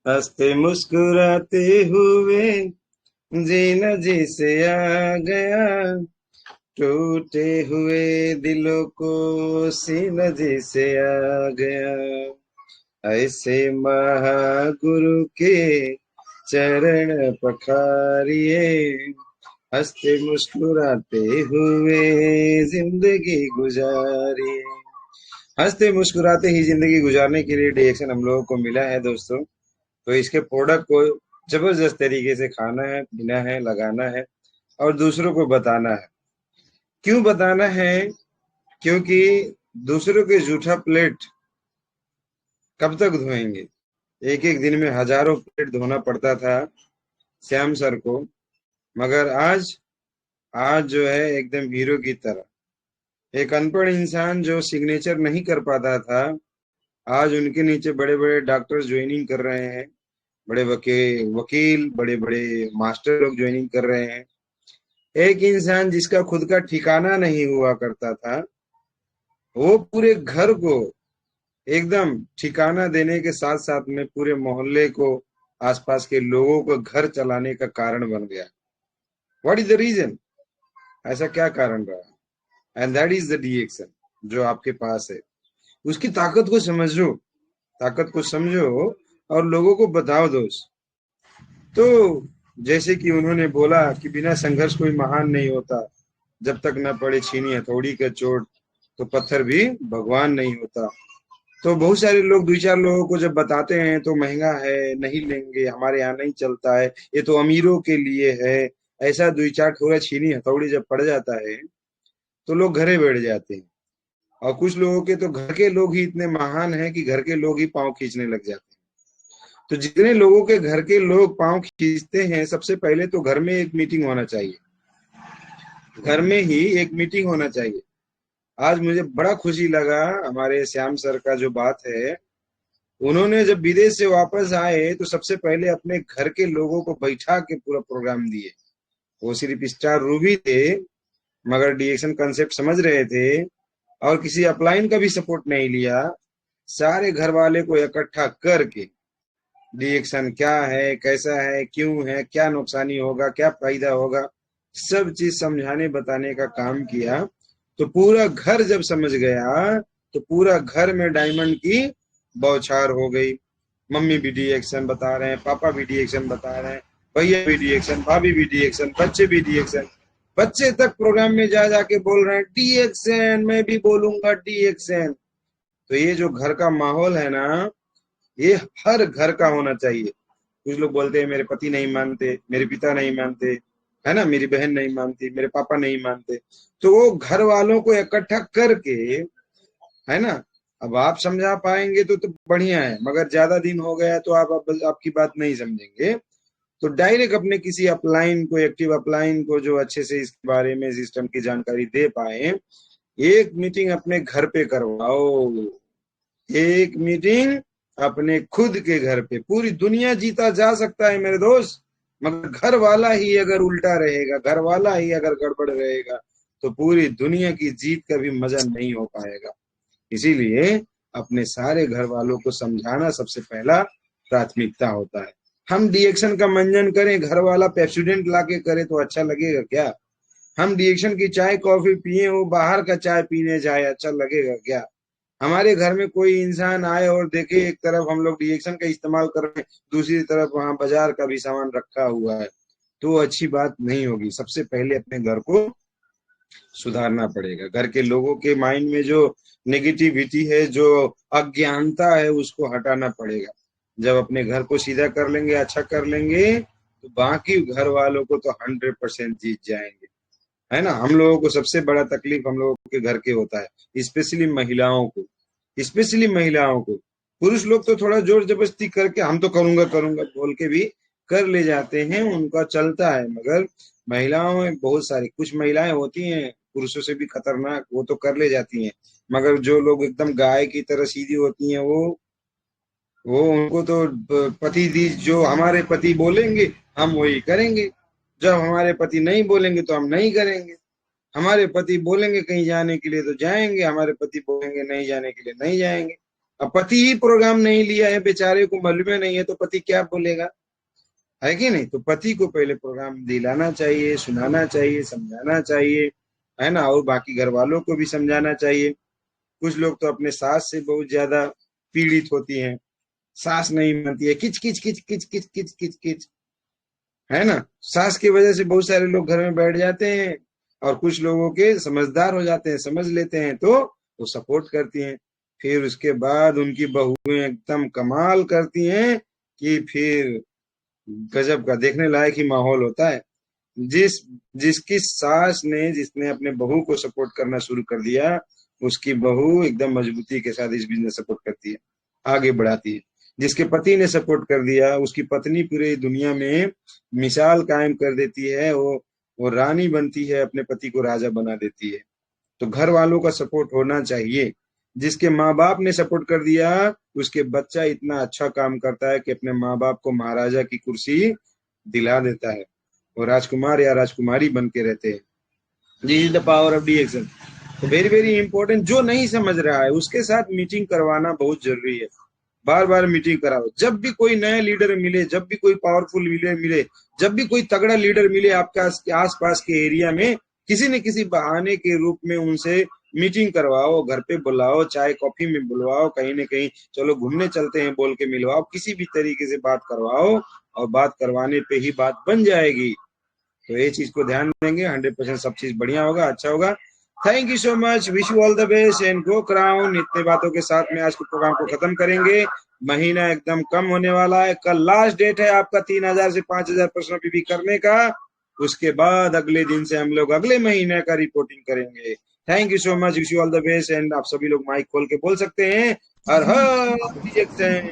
हंसते मुस्कुराते हुए जीना जी से आ गया, टूटे हुए दिलों को सीना जी से आ गया, ऐसे महागुरु के चरण पखारिए, हंसते मुस्कुराते हुए जिंदगी गुजारिए। हंसते मुस्कुराते ही जिंदगी गुजारने के लिए डिएक्शन हम लोगों को मिला है दोस्तों। तो इसके प्रोडक्ट को जबरदस्त तरीके से खाना है, पीना है, लगाना है और दूसरों को बताना है। क्यों बताना है? क्योंकि दूसरों के जूठा प्लेट कब तक धोएंगे? एक एक दिन में हजारों प्लेट धोना पड़ता था श्याम सर को, मगर आज जो है एकदम हीरो की तरह। एक अनपढ़ इंसान जो सिग्नेचर नहीं कर पाता था, आज उनके नीचे बड़े बड़े डॉक्टर्स ज्वाइनिंग कर रहे हैं, बड़े वकील, बड़े बड़े मास्टर लोग ज्वाइनिंग कर रहे हैं। एक इंसान जिसका खुद का ठिकाना नहीं हुआ करता था, वो पूरे घर को एकदम ठिकाना देने के साथ साथ में पूरे मोहल्ले को, आसपास के लोगों को घर चलाने का कारण बन गया। What is the reason? ऐसा क्या कारण रहा? And that is the diction जो आपके पास है। उसकी ताकत को समझो, ताकत को समझो और लोगों को बताओ दोस्त। तो जैसे कि उन्होंने बोला कि बिना संघर्ष कोई महान नहीं होता, जब तक न पड़े छीनी हथौड़ी का चोट तो पत्थर भी भगवान नहीं होता। तो बहुत सारे लोग, दो चार लोगों को जब बताते हैं तो महंगा है, नहीं लेंगे, हमारे यहाँ नहीं चलता है, ये तो अमीरों के लिए है, ऐसा दो चार ठोरा छीनी हथौड़ी जब पड़ जाता है तो लोग घरे बैठ जाते हैं। और कुछ लोगों के तो घर के लोग ही इतने महान हैं कि घर के लोग ही पांव खींचने लग जाते हैं। तो जितने लोगों के घर के लोग पांव खींचते हैं, सबसे पहले तो घर में एक मीटिंग होना चाहिए, घर में ही एक मीटिंग होना चाहिए। आज मुझे बड़ा खुशी लगा, हमारे श्याम सर का जो बात है, उन्होंने जब विदेश से वापस आए तो सबसे पहले अपने घर के लोगों को बैठा के पूरा प्रोग्राम दिए। वो सिर्फ स्टार रूबी थे, मगर डिएक्शन कंसेप्ट समझ रहे थे और किसी अपलाइन का भी सपोर्ट नहीं लिया। सारे घर वाले को इकट्ठा करके डिएक्शन क्या है, कैसा है, क्यों है, क्या नुकसानी होगा, क्या फायदा होगा, सब चीज समझाने बताने का काम किया। तो पूरा घर जब समझ गया तो पूरा घर में डायमंड की बौछार हो गई। मम्मी भी डिएक्शन बता रहे हैं, पापा भी डिएक्शन बता रहे हैं, भैया भी डिएक्शन, भाभी भी डिएक्शन, बच्चे भी डिएक्शन, बच्चे तक प्रोग्राम में जा जाके बोल रहे हैं डिएक्शन, मैं भी बोलूंगा डिएक्शन। तो ये जो घर का माहौल है ना, ये हर घर का होना चाहिए। कुछ लोग बोलते हैं मेरे पति नहीं मानते, मेरे पिता नहीं मानते, है ना, मेरी बहन नहीं मानती, मेरे पापा नहीं मानते। तो वो घर वालों को इकट्ठा करके, है ना, अब आप समझा पाएंगे तो बढ़िया है, मगर ज्यादा दिन हो गया तो आपकी बात नहीं समझेंगे। तो डायरेक्ट अपने किसी अपलाइन को, एक्टिव अपलाइन को, जो अच्छे से इसके बारे में सिस्टम की जानकारी दे पाए, एक मीटिंग अपने घर पे करवाओ, एक मीटिंग अपने खुद के घर पे। पूरी दुनिया जीता जा सकता है मेरे दोस्त, मगर घर वाला ही अगर उल्टा रहेगा, घर वाला ही अगर गड़बड़ रहेगा तो पूरी दुनिया की जीत का भी मजा नहीं हो पाएगा। इसीलिए अपने सारे घर वालों को समझाना सबसे पहला प्राथमिकता होता है। हम डिएक्शन का मंजन करें, घर वाला पेप्सोडेंट लाके करे तो अच्छा लगेगा क्या? हम डिएक्शन की चाय कॉफी पिए, वो बाहर का चाय पीने जाए, अच्छा लगेगा क्या? हमारे घर में कोई इंसान आए और देखे एक तरफ हम लोग डिएक्शन का इस्तेमाल कर रहे हैं, दूसरी तरफ वहां बाजार का भी सामान रखा हुआ है, तो अच्छी बात नहीं होगी। सबसे पहले अपने घर को सुधारना पड़ेगा। घर के लोगों के माइंड में जो नेगेटिविटी है, जो अज्ञानता है, उसको हटाना पड़ेगा। जब अपने घर को सीधा कर लेंगे, अच्छा कर लेंगे, तो बाकी घर वालों को तो 100% जीत जाएंगे, है ना। हम लोगों को सबसे बड़ा तकलीफ हम लोगों के घर के होता है, स्पेशली महिलाओं को, स्पेशली महिलाओं को। पुरुष लोग तो थोड़ा जोर जबरदस्ती करके हम तो करूंगा करूंगा बोल के भी कर ले जाते हैं, उनका चलता है। मगर महिलाओं में बहुत सारी कुछ महिलाएं होती हैं पुरुषों से भी खतरनाक, वो तो कर ले जाती हैं। मगर जो लोग एकदम गाय की तरह सीधी होती हैं, वो उनको तो पति दी, जो हमारे पति बोलेंगे हम वही करेंगे, जब हमारे पति नहीं बोलेंगे तो हम नहीं करेंगे। हमारे पति बोलेंगे कहीं जाने के लिए तो जाएंगे, हमारे पति बोलेंगे नहीं जाने के लिए नहीं जाएंगे। अब पति ही प्रोग्राम नहीं लिया है, बेचारे को मालूम नहीं है, तो पति क्या बोलेगा, है कि नहीं। तो पति को पहले प्रोग्राम दिलाना चाहिए, सुनाना चाहिए, समझाना चाहिए, है ना। और बाकी घर वालों को भी समझाना चाहिए। कुछ लोग तो अपने सास से बहुत ज्यादा पीड़ित होती हैं, सास नहीं मानती है, किच किच किच किच किच किच किच किच, है ना। सास की वजह से बहुत सारे लोग घर में बैठ जाते हैं, और कुछ लोगों के समझदार हो जाते हैं, समझ लेते हैं, तो वो सपोर्ट करती हैं। फिर उसके बाद उनकी बहुएं एकदम कमाल करती हैं कि फिर गजब का देखने लायक ही माहौल होता है। जिसकी सास ने, जिसने अपने बहू को सपोर्ट करना शुरू कर दिया, उसकी बहू एकदम मजबूती के साथ इस बिजनेस सपोर्ट करती है, आगे बढ़ाती है। जिसके पति ने सपोर्ट कर दिया, उसकी पत्नी पूरी दुनिया में मिसाल कायम कर देती है, वो रानी बनती है, अपने पति को राजा बना देती है। तो घर वालों का सपोर्ट होना चाहिए। जिसके माँ बाप ने सपोर्ट कर दिया, उसके बच्चा इतना अच्छा काम करता है कि अपने माँ बाप को महाराजा की कुर्सी दिला देता है, वो राजकुमार या राजकुमारी बन के रहते हैं। This is the power of डिएक्शन। तो वेरी वेरी इंपॉर्टेंट। जो नहीं समझ रहा है उसके साथ मीटिंग करवाना बहुत जरूरी है। बार बार मीटिंग कराओ। जब भी कोई नया लीडर मिले, जब भी कोई पावरफुल लीडर मिले, जब भी कोई तगड़ा लीडर मिले आपका आसपास के एरिया में, किसी न किसी बहाने के रूप में उनसे मीटिंग करवाओ, घर पे बुलाओ, चाय कॉफी में बुलवाओ, कहीं न कहीं चलो घूमने चलते हैं बोल के मिलवाओ, किसी भी तरीके से बात करवाओ, और बात करवाने पे ही बात बन जाएगी। तो ये चीज को ध्यान देंगे, 100% सब चीज बढ़िया होगा, अच्छा होगा। Thank you so much, wish you all the best and go crown. इतने बातों के साथ में आज के प्रोग्राम को खत्म करेंगे। महीना एकदम कम होने वाला है, कल लास्ट डेट है आपका 3000 से 5000 प्रश्न भी करने का। उसके बाद अगले दिन से हम लोग अगले महीने का रिपोर्टिंग करेंगे। Thank you so much, wish you all the best and आप सभी लोग माइक खोल के बोल सकते हैं हर हर डिएक्शन,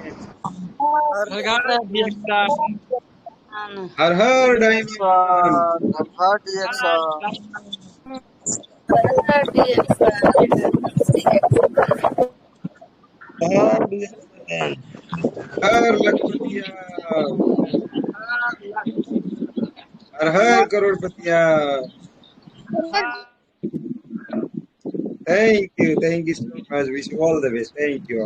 हर हर डायमंड, हर लखपतिया, हर हर करोड़पतिया। Thank you so much, wish you all the best, thank you.